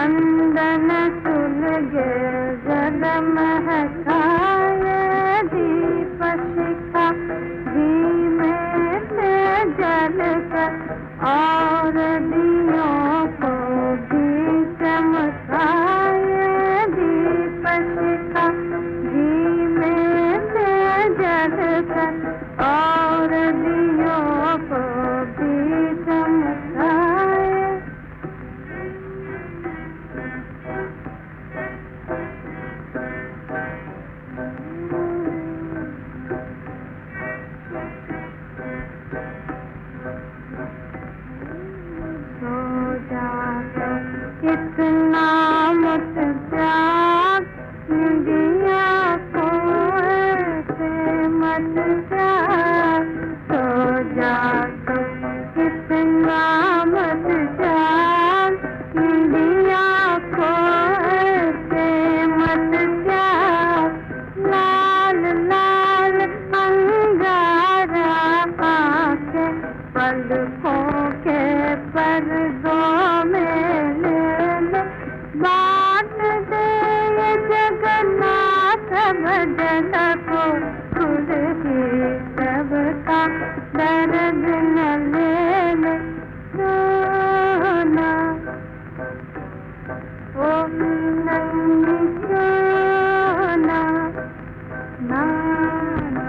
B: चंदन सुलगे जल महकाए दीप शिखा घी में से जल कर और दियों को भी चमकाए दीप शिखा घी में से जल कर और दियों को भी चमकाए कितना मत जाग दिया को ऐसे मत जाग सो जा तो कितना मत जाग दिया को ऐसे मत जाग लाल लाल अंगारा आके पलकों के पर्दों में बात दे ये जगन्नाथ भजन को खुद ही सबका दर्द न ले सोना ओम नंदी सोना नाना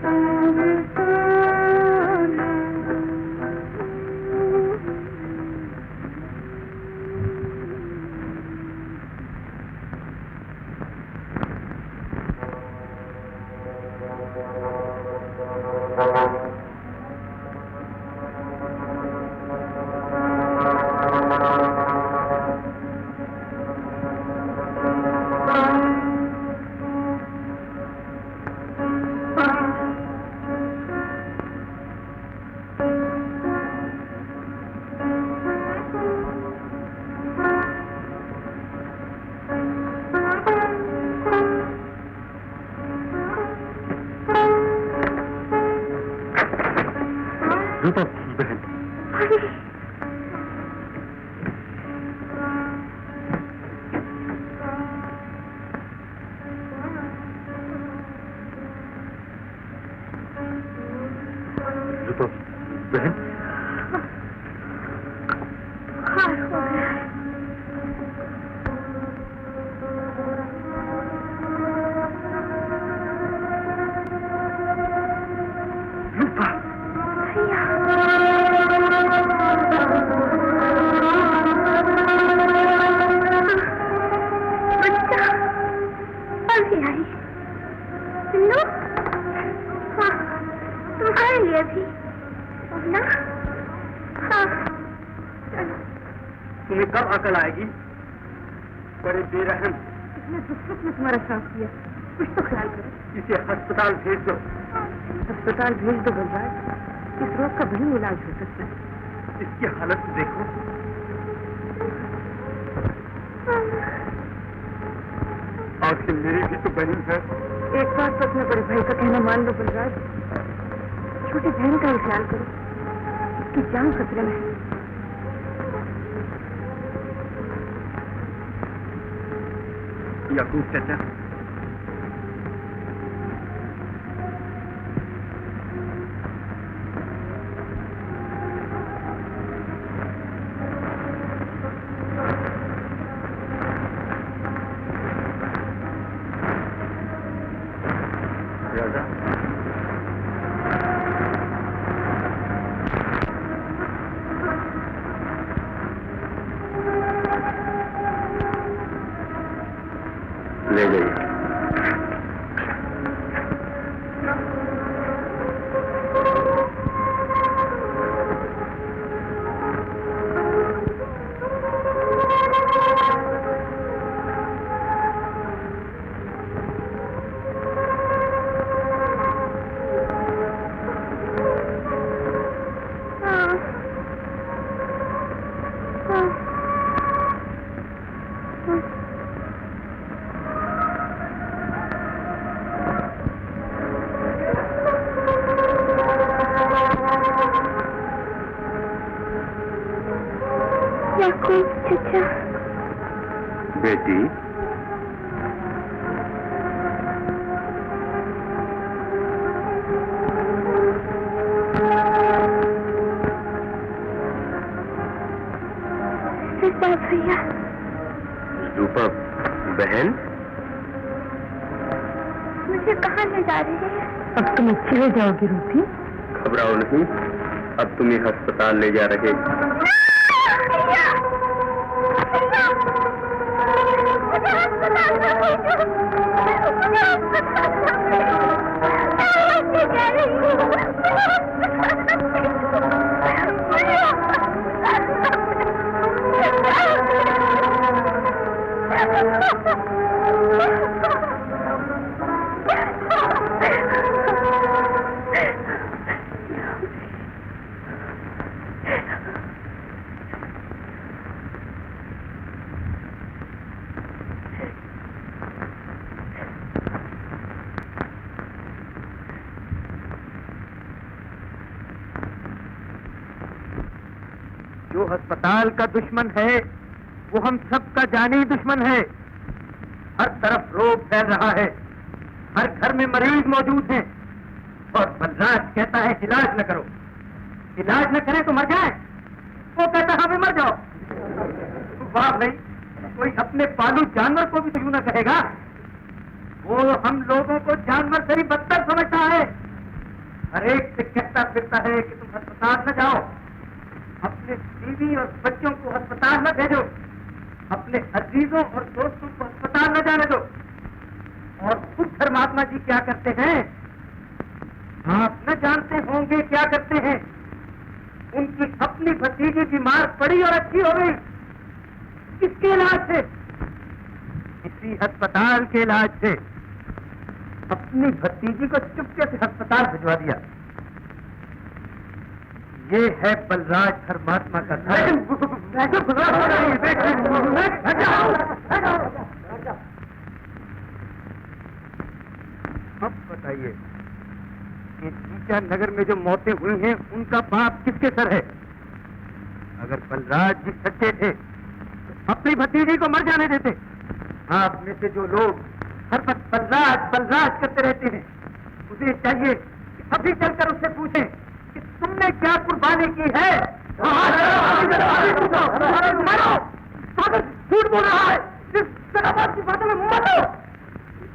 B: सोना
D: बहन बहन
B: तुम्हारे लिए भी ना हाँ
A: तुम्हें कब अकल आएगी? बड़े बेरहम।
E: इसने दुख में तुम्हारा साथ किया, कुछ तो ख्याल करो।
A: इसे अस्पताल भेज दो।
E: अस्पताल भेज दो बलराज, इस रोग का वही इलाज हो सकता है।
A: इसकी हालत देखो। आखिर मेरी भी तो बहन है।
E: एक बात तो अपने बड़े भाई का कहना मान लो बलराज, छोटी बहन का ही ख्याल करो, उसकी जान खतरे में है।
A: याकूब चाचा, ले जाइए।
B: याकूब चाचा,
C: बेटी,
B: भैया।
C: रूपा बहन,
B: मुझे कहाँ ले जा रही है?
E: अब तुम अच्छी हो जाओगी रूपी।
C: घबराओ नहीं, अब तुम्हें अस्पताल ले जा रहे।
B: भैया, भैया, मुझे अस्पताल में भेजो। मुझे अस्पताल में भेजो। मैं कह रही हूँ, मुझे अस्पताल में भेजो। मुझे अस्पताल में
A: जो अस्पताल का दुश्मन है वो हम सबका जानी दुश्मन है। हर तरफ रोग फैल रहा है, हर घर में मरीज मौजूद हैं और बलराज कहता है इलाज न करो, इलाज न करें तो मर जाए। वो कहता है हमें मर जाओ। वाह भाई, कोई अपने पालू जानवर को भी तो यूं न कहेगा। वो हम लोगों को जानवर से ही बदतर समझता है। हर एक से कहता फिरता है कि तुम अस्पताल न जाओ, अपने बीवी और बच्चों को अस्पताल न भेजो, अपने अजीजों और दोस्तों को अस्पताल न जाने दो। और खुद धर्मात्मा जी क्या करते हैं आप न जानते होंगे क्या करते हैं। उनकी अपनी भतीजी बीमार पड़ी और अच्छी हो गई। किसके इलाज से? इसी अस्पताल के इलाज से। अपनी भतीजी को चुपके से अस्पताल भिजवा दिया। ये है बलराज धर्मात्मा का धर्म। अब बताइए कि जीजा नगर में जो मौतें हुई हैं उनका पाप किसके सर है? अगर बलराज जी सच्चे थे तो अपनी भतीजी को मर जाने देते। आप में से जो लोग हर वक्त बलराज बलराज करते रहते हैं, उसे चाहिए कि अभी चलकर उससे पूछें कि तुमने क्या कुर्बानी की है। झूठ बोल रहा है, जिस सदाबाद की बातों में मरो,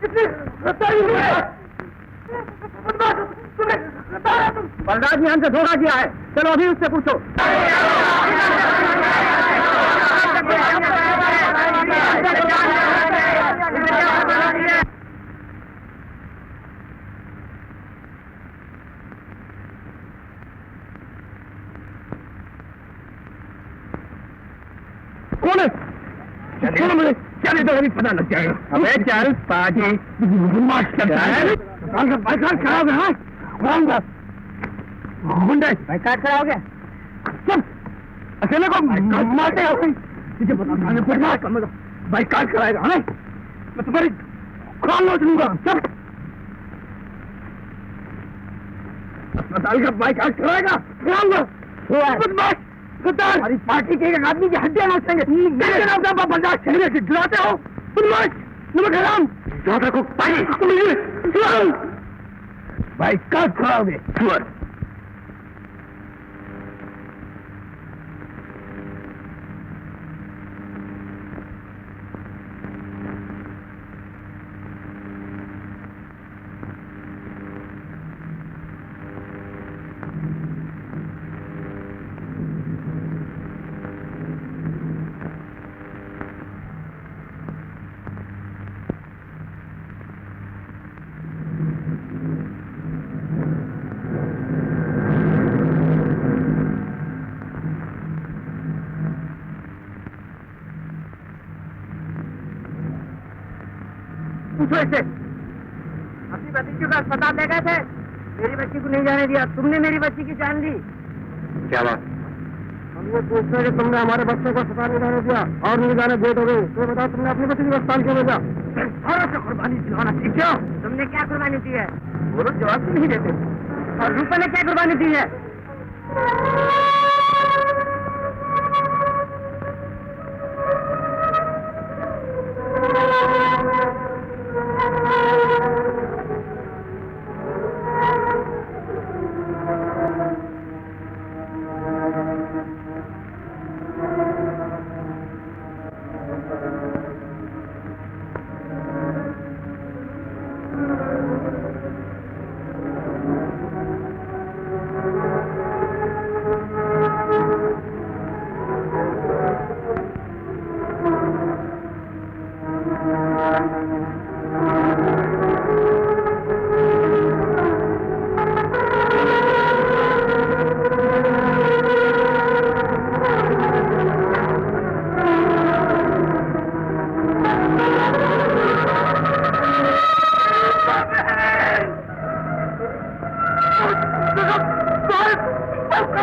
A: कितनी रताई हुई है। बलराज ने हमसे धोखा किया है, चलो अभी उससे पूछो। कौन है? चलो मुझे चले तो अभी पता लग जाएगा। अबे चल पाजी मार्च करता है। बाइकाट खराब है। बाइकाट खराब हो गया। सब अकेले को मारते हो। तुझे बता बाइकाट कराएगा है? मैं तुम्हारी खाल नोच लूंगा। सब अस्पताल का बाइकाट कराएगा। हमारी पार्टी के एक आदमी की हड्डियां नोचेंगे। बर्दाश्त करने से डराते हो? नमक हराम ज्यादा को पाई भाई कब खाओगे? पूछो इससे। अपनी भतीजी को अस्पताल ले गए थे, मेरी बच्ची को नहीं जाने दिया। तुमने मेरी बच्ची की जान ली। क्या बात? हम ये पूछते हैं कि तुमने हमारे बच्चे को अस्पताल नहीं जाने दिया और नहीं जाने दे दोगे तो बताओ तुमने अपनी बच्ची को अस्पताल क्यों भेजा? सारा कुर्बानी दिलाना सीख जाओ। तुमने क्या कुर्बानी दी है? वो लोग जवाब नहीं देते। और रूपा ने क्या कुर्बानी दी है?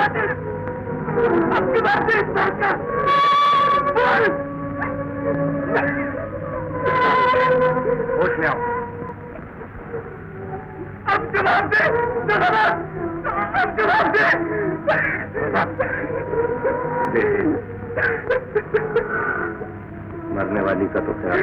A: अब जवाब दे इस बात का। बोल।
C: होश में आओ।
A: अब जवाब दे। अब जवाब दे।
C: मरने वाली का तो ख्याल।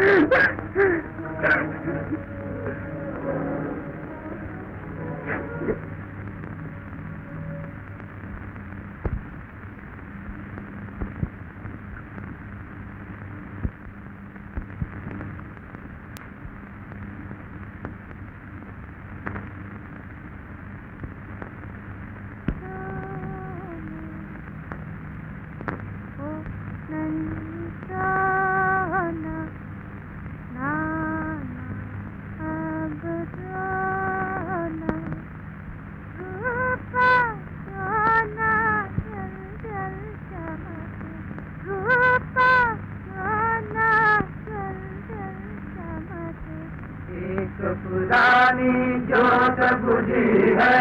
A: पुरानी जोत बुझी है,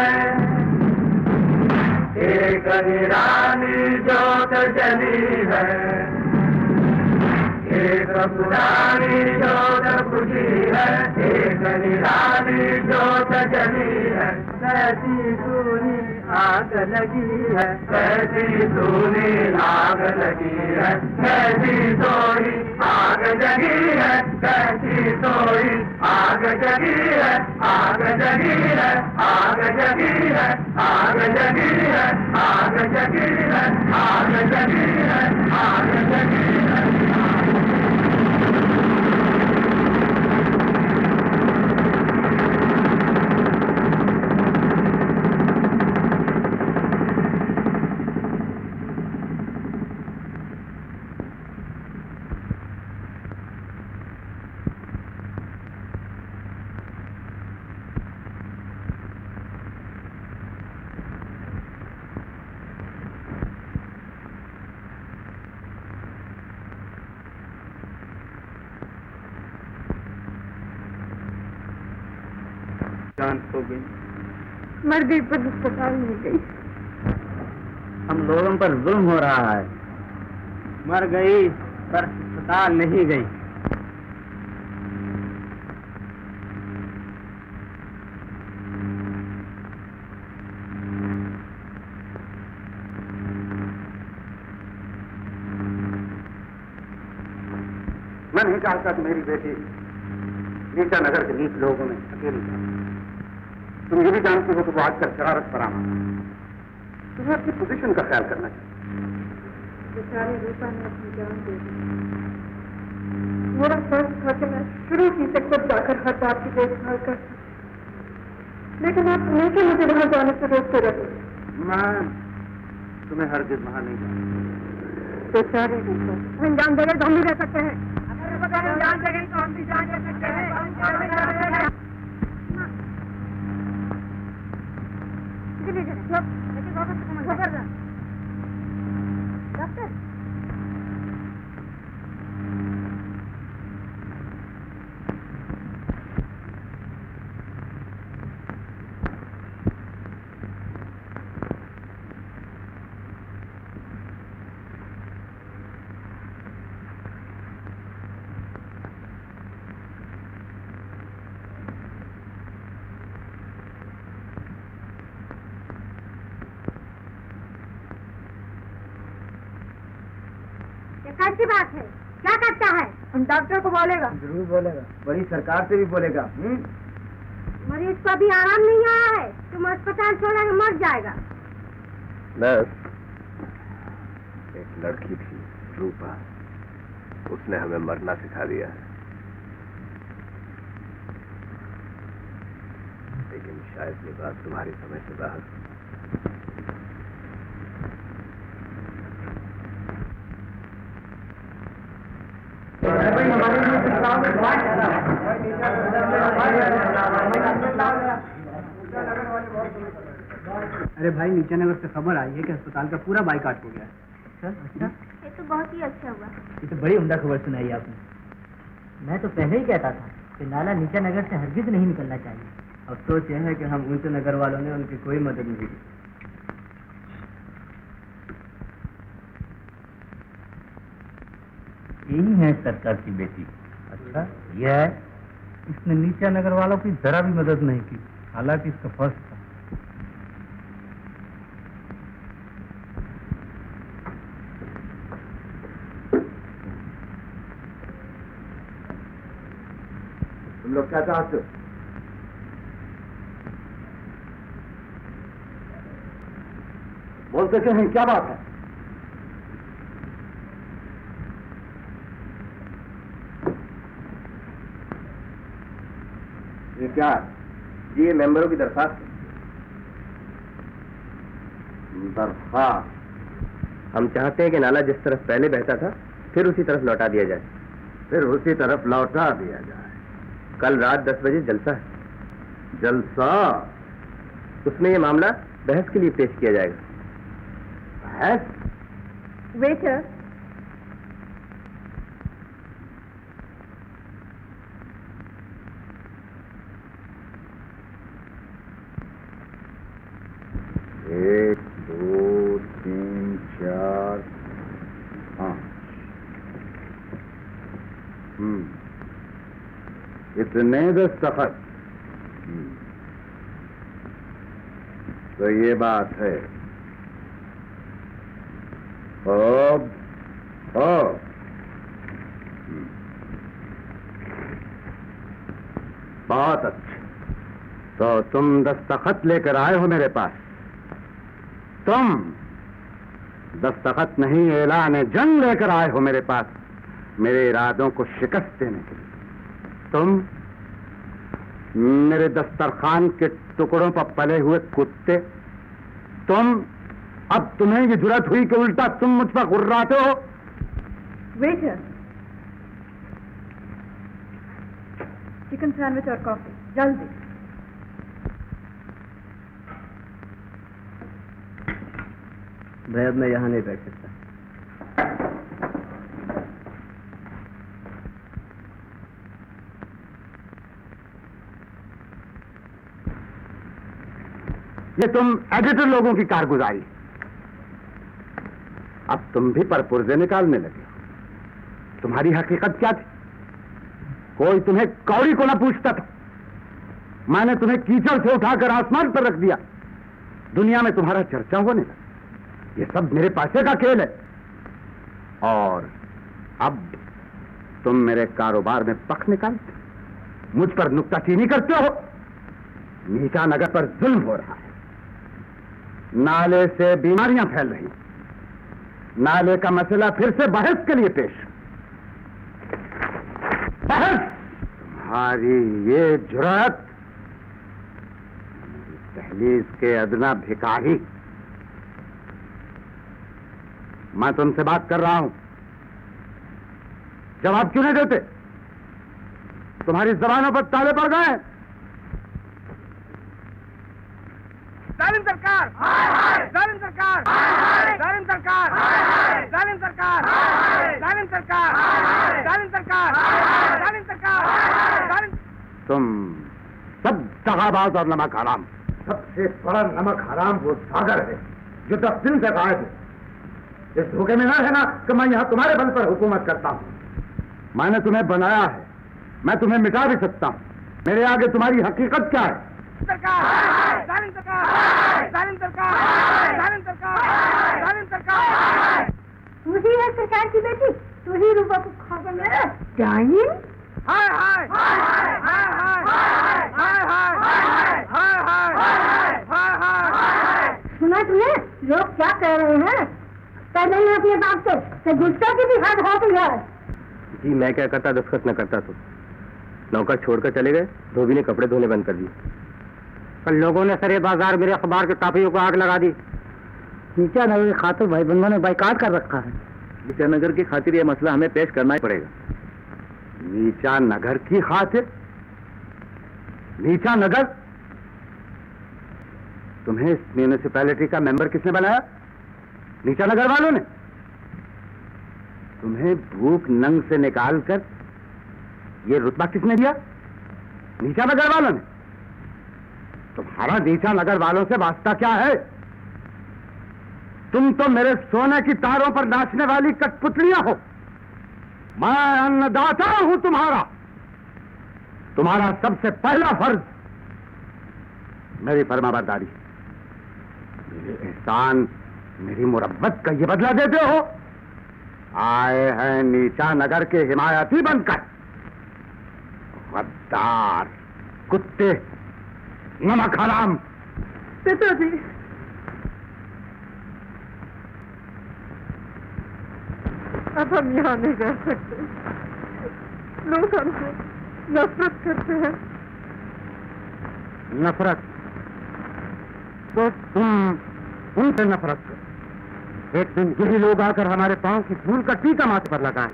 A: एक निरानी जोत जली है। एक पुरानी जोत बुझी है, एक निरानी जोत जली है। कैसी सूनी आग लगी है, कैसी सूनी आग लगी है। कैसी सोई आग जगी है, कैसी सोई आग जगी है। आग जगी है, आग जगी है, आग जगी है, आग जगी है, आग जगी है, आग जगी है। जान खो गई,
E: मर गई पर अस्पताल नहीं गई।
A: हम लोगों पर जुल्म हो रहा है। मर गई पर अस्पताल नहीं गई।
D: मैं नहीं चाहता कि मेरी बेटी नीचा नगर के 20 लोगों में अकेली जाए। तुम ये भी जानती हो कि वो आजकल शरारत पर आना। तुम्हें अपनी पोजीशन का ख्याल करना चाहिए।
E: बेचारी रूपा ने अपनी जान दे दी। मेरा फर्ज था कि मैं शुरू ही से खुद जाकर हर बात की देखभाल कर, लेकिन आप हमेशा मुझे वहां जाने से रोकते रहे।
D: मैं तुम्हें हरगिज़ वहां नहीं जाऊंगा।
E: बेचारी रूपा जान दे गए तो हम भी रह सकते हैं। जान दे गई तो हम भी जान दे सकते हैं। डॉक्टर कैसी बात है? क्या करता है? हम डॉक्टर को बोलेगा।
A: जरूर बोलेगा, बड़ी सरकार से भी बोलेगा।
B: मरीज को अभी आराम नहीं आया है, तुम अस्पताल छोड़ा के मर जाएगा।
C: नर्स, एक लड़की थी रूपा, उसने हमें मरना सिखा दिया है। लेकिन शायद ये बात तुम्हारी समझ से बाहर।
A: अरे भाई, नीचे नगर से खबर आई है कि अस्पताल का पूरा बाइकाट हो गया है।
B: अच्छा, ये तो बहुत ही अच्छा हुआ।
A: ये तो बड़ी उम्दा खबर सुनाई आपने।
F: मैं तो पहले ही कहता था कि नाला नीचा नगर से हरगिज नहीं निकलना चाहिए।
A: अफसोस यह है कि हम ऊंचे नगर वालों ने उनकी कोई मदद नहीं की।
C: यही है सरकार की बेटी।
G: अच्छा, ये है। इसने नीचा नगर वालों की जरा भी मदद नहीं की, हालांकि इसका फर्ज था।
D: तुम लोग क्या चाहते हो? बोलते क्यों नहीं? क्या बात है?
C: ये क्या है? ये मेंबरों की दरखास्त है।
D: दरखास्त?
C: हम चाहते हैं कि नाला जिस तरफ पहले बहता था फिर उसी तरफ लौटा दिया जाए।
D: फिर उसी तरफ लौटा दिया जाए।
C: कल रात 10 बजे जलसा है।
D: जलसा?
C: उसमें ये मामला बहस के लिए पेश किया जाएगा।
D: बहस?
E: वेटर,
D: एक, दो, तीन, चार, पाँच। इतने दस्तखत? तो ये बात है। अब बहुत अच्छा। तो तुम दस्तखत लेकर आए हो मेरे पास। तुम दस्तखत नहीं, ऐलान जंग लेकर आए हो मेरे पास, मेरे इरादों को शिकस्त देने के लिए। तुम मेरे दस्तरखान के टुकड़ों पर पले हुए कुत्ते, तुम, अब तुम्हें ये जुर्रत हुई कि उल्टा तुम मुझ पर गुर्राते हो।
E: वेटर, चिकन सैंडविच और कॉफी जल्दी।
C: भाई अब मैं यहाँ नहीं बैठ सकता।
D: ये तुम एडिटर लोगों की कारगुजारी। अब तुम भी परपुर्जे निकालने लगे हो। तुम्हारी हकीकत क्या थी? कोई तुम्हें कौड़ी को ना पूछता था। मैंने तुम्हें कीचड़ से उठाकर आसमान पर रख दिया। दुनिया में तुम्हारा चर्चा होने लगा। ये सब मेरे पैसे का खेल है। और अब तुम मेरे कारोबार में पख निकालते हो, मुझ पर नुक्ताचीनी करते हो। नीचा नगर पर जुल्म हो रहा है। नाले से बीमारियां फैल रही। नाले का मसला फिर से बहस के लिए पेश। बहस? तुम्हारी ये जुर्रत, दहलीज के अदना भिखारी। मैं तुमसे बात कर रहा हूं, जवाब क्यों नहीं देते? तुम्हारी जबानों पर ताले पड़ गए।
A: जालिम सरकार, जालिम सरकार, जालिम सरकार, जालिम सरकार, जालिम सरकार, जालिम सरकार, जालिम सरकार, जालिम।
D: तुम सब दगाबाज और नमक हराम। सबसे बड़ा नमक हराम वो सागर है जो 10 दिन से गायब है। इस धोखे में ना है ना कि मैं यहाँ तुम्हारे बल पर हुकूमत करता हूँ। मैंने तुम्हें बनाया है, मैं तुम्हें मिटा भी सकता हूँ। मेरे आगे तुम्हारी हकीकत क्या है?
A: सरकार, जालिम सरकार, जालिम सरकार, जालिम सरकार, जालिम सरकार।
B: तू ही है सरकार की बेटी, तू ही रूपा को खा कर मेरा जालिम।
A: हाय हाय हाय हाय हाय हाय हाय हाय हाय हाय।
B: सुना तुमने लोग क्या कह रहे हैं? कह रहे हैं अपने बाप से गुस्सा की भी हद हो गई है।
C: जी मैं क्या करता, दस्तखत न करता तो। नौकर छोड़कर चले गए, धोबी ने कपड़े धोने बंद कर दिए।
F: कल लोगों ने सरे बाजार मेरे अखबार के कापियों को आग लगा दी। नीचा नगर की खातिर भाई बंधुओं ने बाइकाट कर रखा है।
C: नीचा नगर की खातिर यह मसला हमें पेश करना ही पड़ेगा।
D: नीचा नगर की खातिर? नीचा नगर? तुम्हें इस म्यूनिसिपैलिटी का मेंबर किसने बनाया? नीचा नगर वालों ने। तुम्हें भूख नंग से निकालकर ये रुतबा किसने दिया? नीचा नगर वालों ने। तुम्हारा नीचा नगर वालों से वास्ता क्या है? तुम तो मेरे सोने की तारों पर नाचने वाली कठपुतलियां हो। मैं अन्नदाता हूं तुम्हारा। तुम्हारा सबसे पहला फर्ज मेरी फरमाबरदारी। मेरे एहसान, मेरी मुरब्बत का ये बदला देते हो। आए हैं नीचा नगर के हिमायती बनकर। गद्दार, कुत्ते, नमक हराम।
E: पिताजी, अब हम यहाँ नहीं रह सकते। लोग हमसे नफरत करते हैं।
D: नफरत? तो तुम उनसे नफरत करो। एक दिन यही लोग आकर हमारे पांव की धूल का टीका माथे पर लगाएं।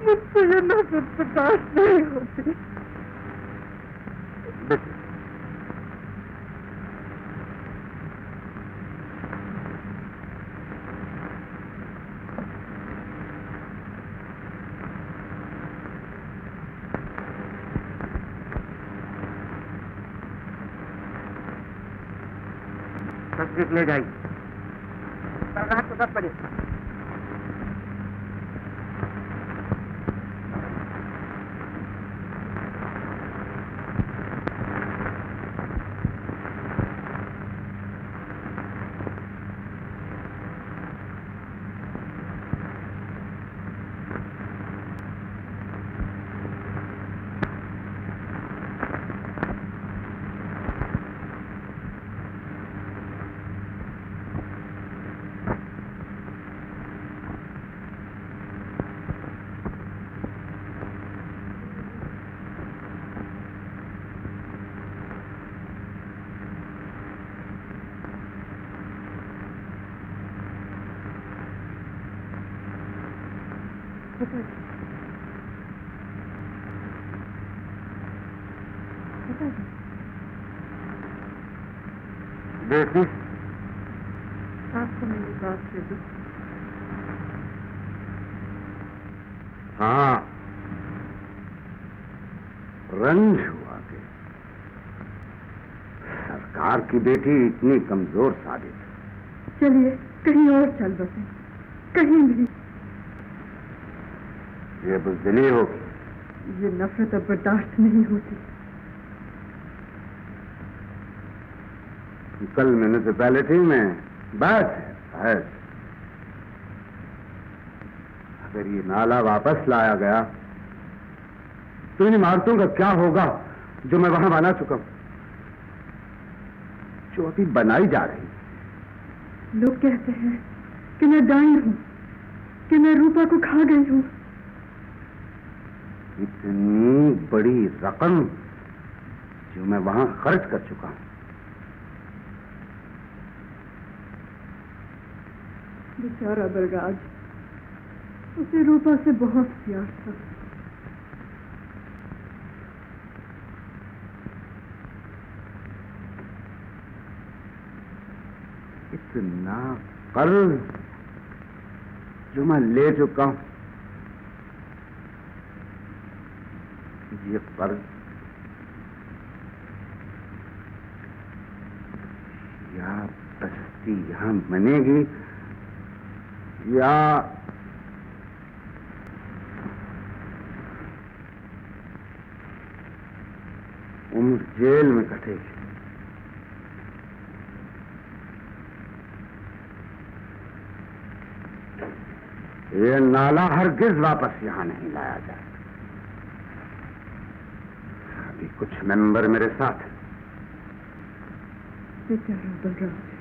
E: मुझसे ये नफरत बर्दाश्त नहीं होती।
D: बेटी, तस्वीर ले जाइए। तो 10 बजे। देखी,
E: आपको मेरी बात से भी
D: हाँ, रंज हुआ कि सरकार की बेटी इतनी कमजोर साबित है।
E: चलिए कहीं और चल बसे, कहीं भी।
D: ये बुज़दिली होगी।
E: ये नफरत अब बर्दाश्त नहीं होती।
D: कल म्यूनिसिपैलिटी में बात है, अगर ये नाला वापस लाया गया तो इन इमारतों का क्या होगा जो मैं वहां बना चुका हूं, जो अभी बनाई जा रही।
E: लोग कहते हैं कि मैं डाइन हूं, कि मैं रूपा को खा गई हूं।
D: इतनी बड़ी रकम जो मैं वहां खर्च कर चुका हूं।
E: बेचारा बलराज, उसे रूपा से बहुत प्यार था।
D: इतना कर्ज जो मैं ले चुका हूं, ये कर्ज या बस्ती यहां बनेगी या उम्र जेल में कटेगी। ये नाला हरगिज वापस यहां नहीं लाया जाए। अभी कुछ मेंबर मेरे साथ हैं।
E: बेचारा बलराज।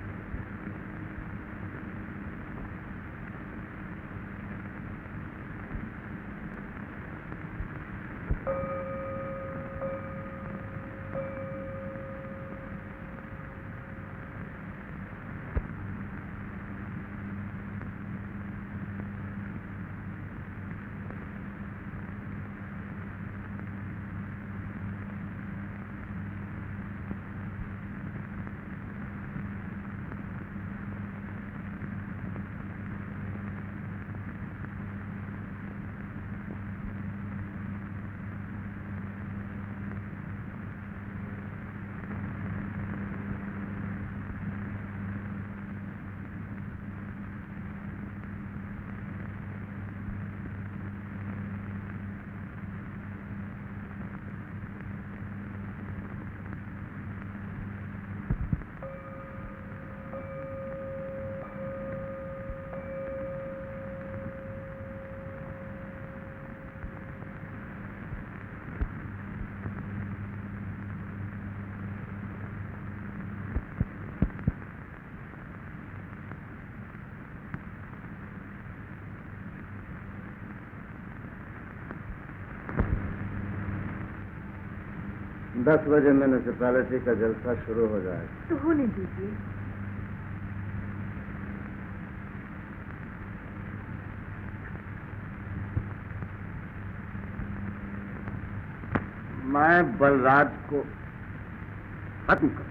D: 10 बजे म्यूनिसिपैलिटी का जलसा शुरू हो जाएगा।
E: तो होने दीजिए।
D: मैं बलराज को खत्म कर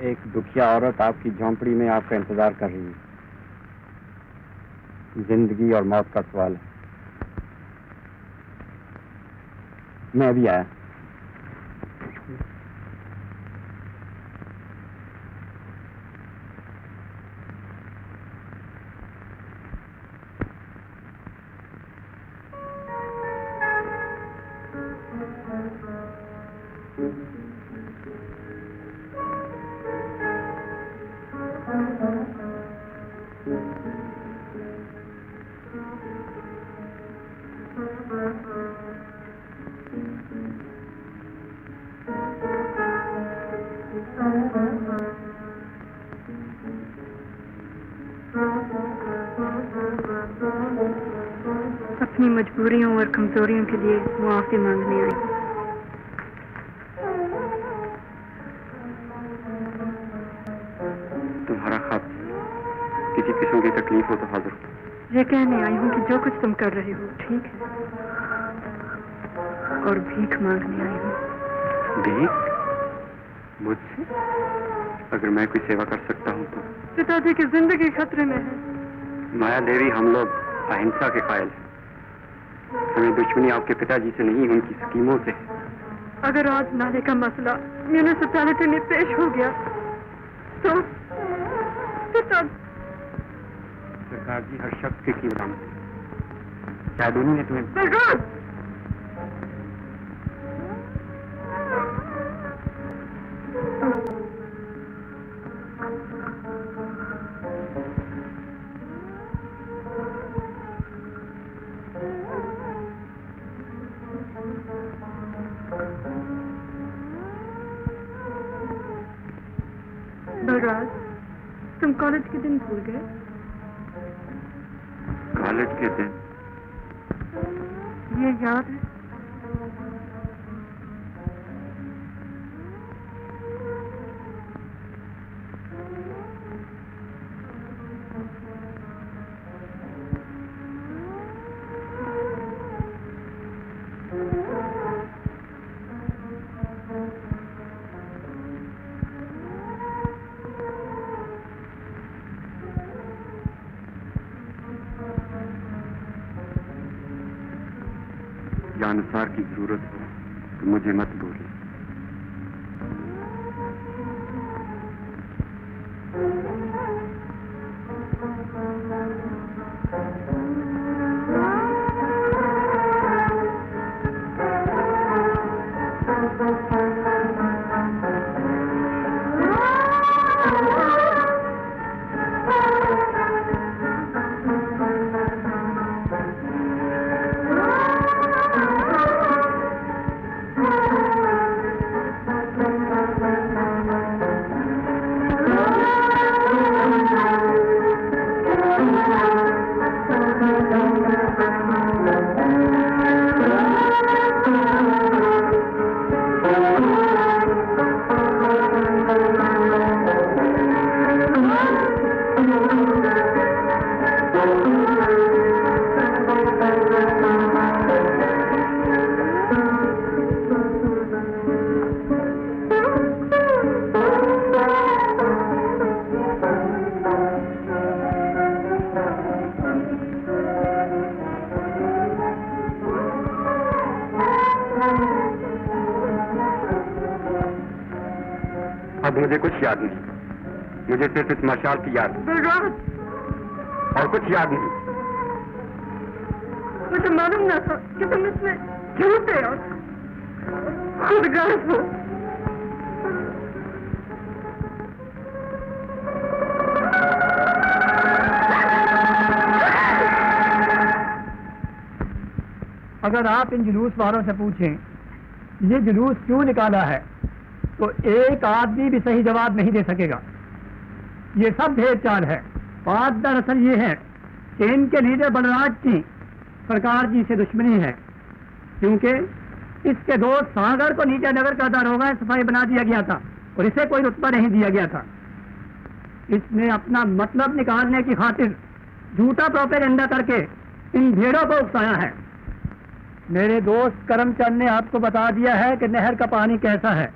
D: एक दुखिया औरत आपकी झोंपड़ी में आपका इंतजार कर रही है। जिंदगी और मौत का सवाल है। मैं अभी आया।
E: अपनी मजबूरियों और कमजोरियों के लिए मुआफी मांगने आई।
A: तुम्हारा खत किसी किस्म की तकलीफ हो तो हाजिर हूँ।
E: ये कहने आई हूँ कि जो कुछ तुम कर रहे हो ठीक है, और भीख मांगने आई हूँ।
A: भीख? मुझसे? अगर मैं कोई सेवा कर सकता हूँ तो।
E: पिताजी की जिंदगी खतरे में है।
A: माया देवी, हम लोग अहिंसा के कायल हैं। हमें दुश्मनी आपके पिताजी से नहीं, उनकी स्कीमों से।
E: अगर आज नाले का मसला म्यूनिसिपैलिटी में पेश हो गया तो
A: सरकार जी हर शख्स की कीमत शायद उन्हीं ने तुम्हें।
E: सरकार! बलराज, तुम कॉलेज के दिन भूल गए?
A: कॉलेज के दिन?
E: ये याद है?
A: अनुसार की जरूरत हो तो मुझे मत भूलिए। अब मुझे कुछ याद नहीं, मुझे सिर्फ इस मशाल की याद और कुछ याद नहीं।
E: मुझे मालूम ना था कि तुम इसमें झूठे और खुदगर्ज हो।
F: अगर आप इन जुलूस वालों से पूछें ये जुलूस क्यों निकाला है तो एक आदमी भी सही जवाब नहीं दे सकेगा। ये सब भेद चाल है। बात दरअसल ये है कि इनके लीडर बलराज की सरकार जी से दुश्मनी है, क्योंकि इसके दोस्त सागर को नीचा नगर का दारोगा सफाई बना दिया गया था और इसे कोई रुतबा नहीं दिया गया था। इसने अपना मतलब निकालने की खातिर झूठा प्रोपेगेंडा करके इन भेड़ों को उकसाया है। मेरे दोस्त करमचंद ने आपको बता दिया है कि नहर का पानी कैसा है।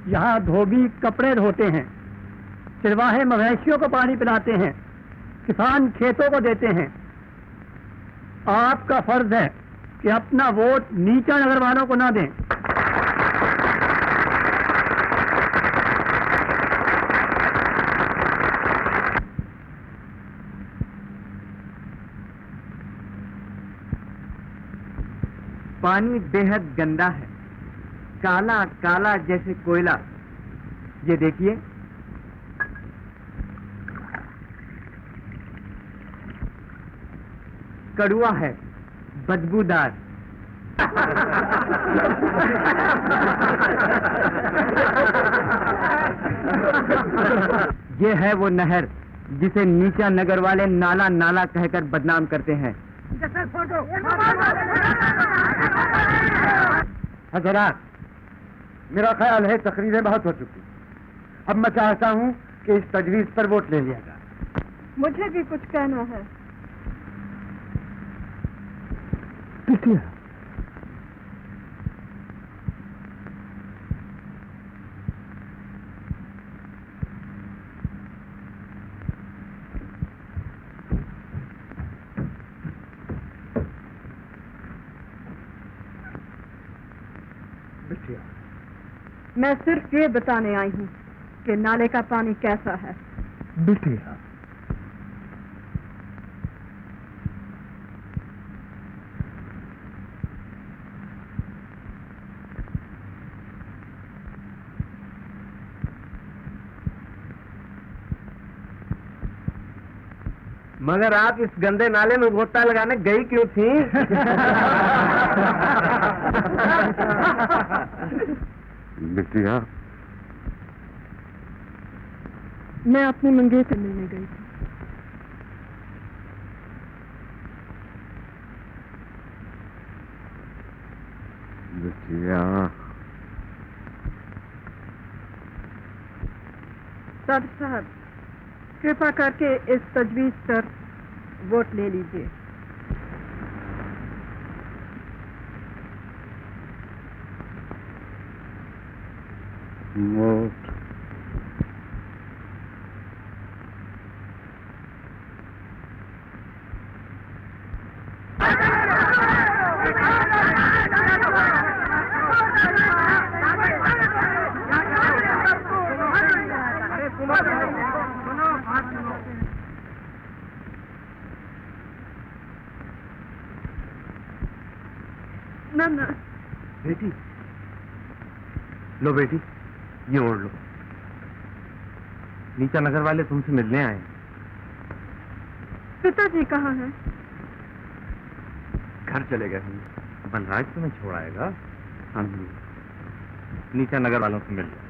F: यहाँ धोबी कपड़े धोते हैं, सिरवाहे मवेशियों को पानी पिलाते हैं, किसान खेतों को देते हैं। आपका फर्ज है कि अपना वोट नीचा नगर वालों को ना दें।
H: पानी बेहद गंदा है, काला काला जैसे कोयला। ये देखिए, कड़वा है, बदबूदार। ये है वो नहर जिसे नीचा नगर वाले नाला नाला कहकर बदनाम करते हैं।
D: हजरात, मेरा ख्याल है तकरीरें बहुत हो चुकी। अब मैं चाहता हूं कि इस तजवीज पर वोट ले लिया जाए।
E: मुझे भी कुछ कहना है।
D: बिटिया, बिटिया,
E: मैं सिर्फ ये बताने आई हूँ कि नाले का पानी कैसा है।
D: बिटिया,
C: मगर आप इस गंदे नाले में गोता लगाने गई क्यों थी?
D: बिटिया,
E: मैं अपनी मंगेतर से मिलने गई थी।
D: बिटिया,
E: सर साहब, कृपा करके इस तजवीज पर वोट ले लीजिए।
D: वोट।
E: ना
C: बेटी, लो बेटी, ये ओढ़ लो। नीचा नगर वाले तुमसे मिलने आए।
E: पिताजी कहाँ हैं?
C: घर चले गए हम। बनराज तुम्हें छोड़ आएगा। हम नीचा नगर वालों से मिल गए।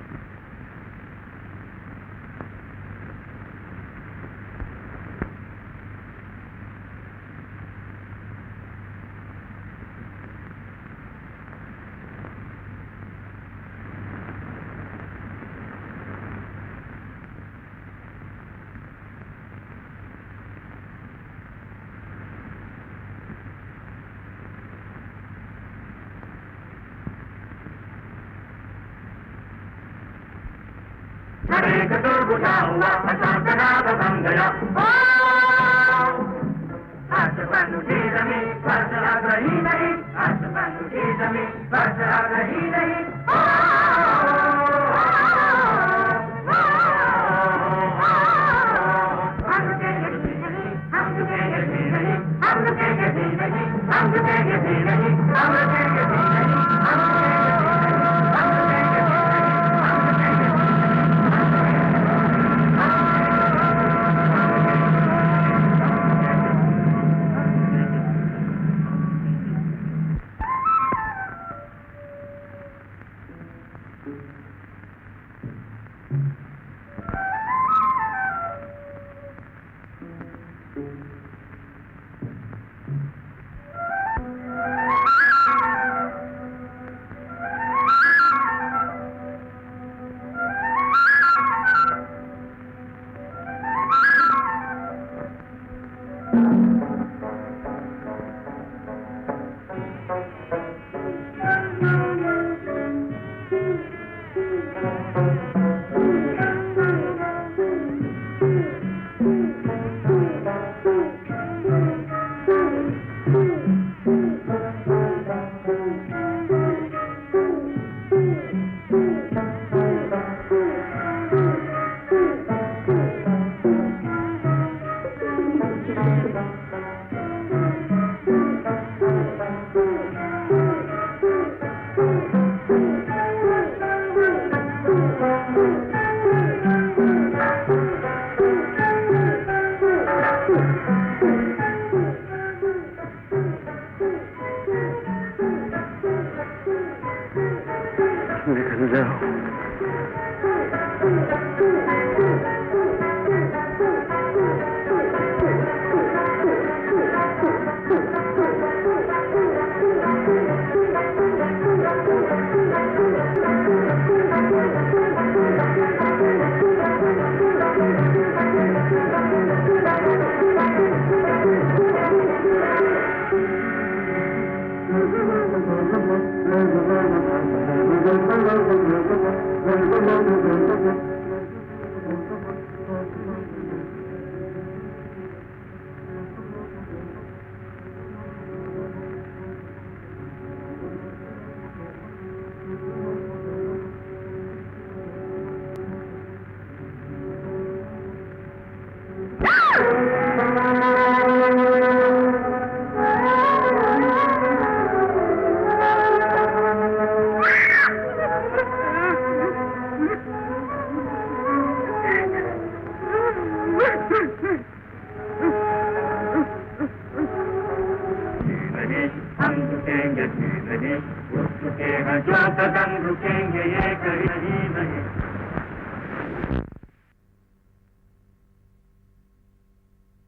I: हम रुकेंगे नहीं, रुक चुके हैं जो कदम रुकेंगे ये कहीं नहीं।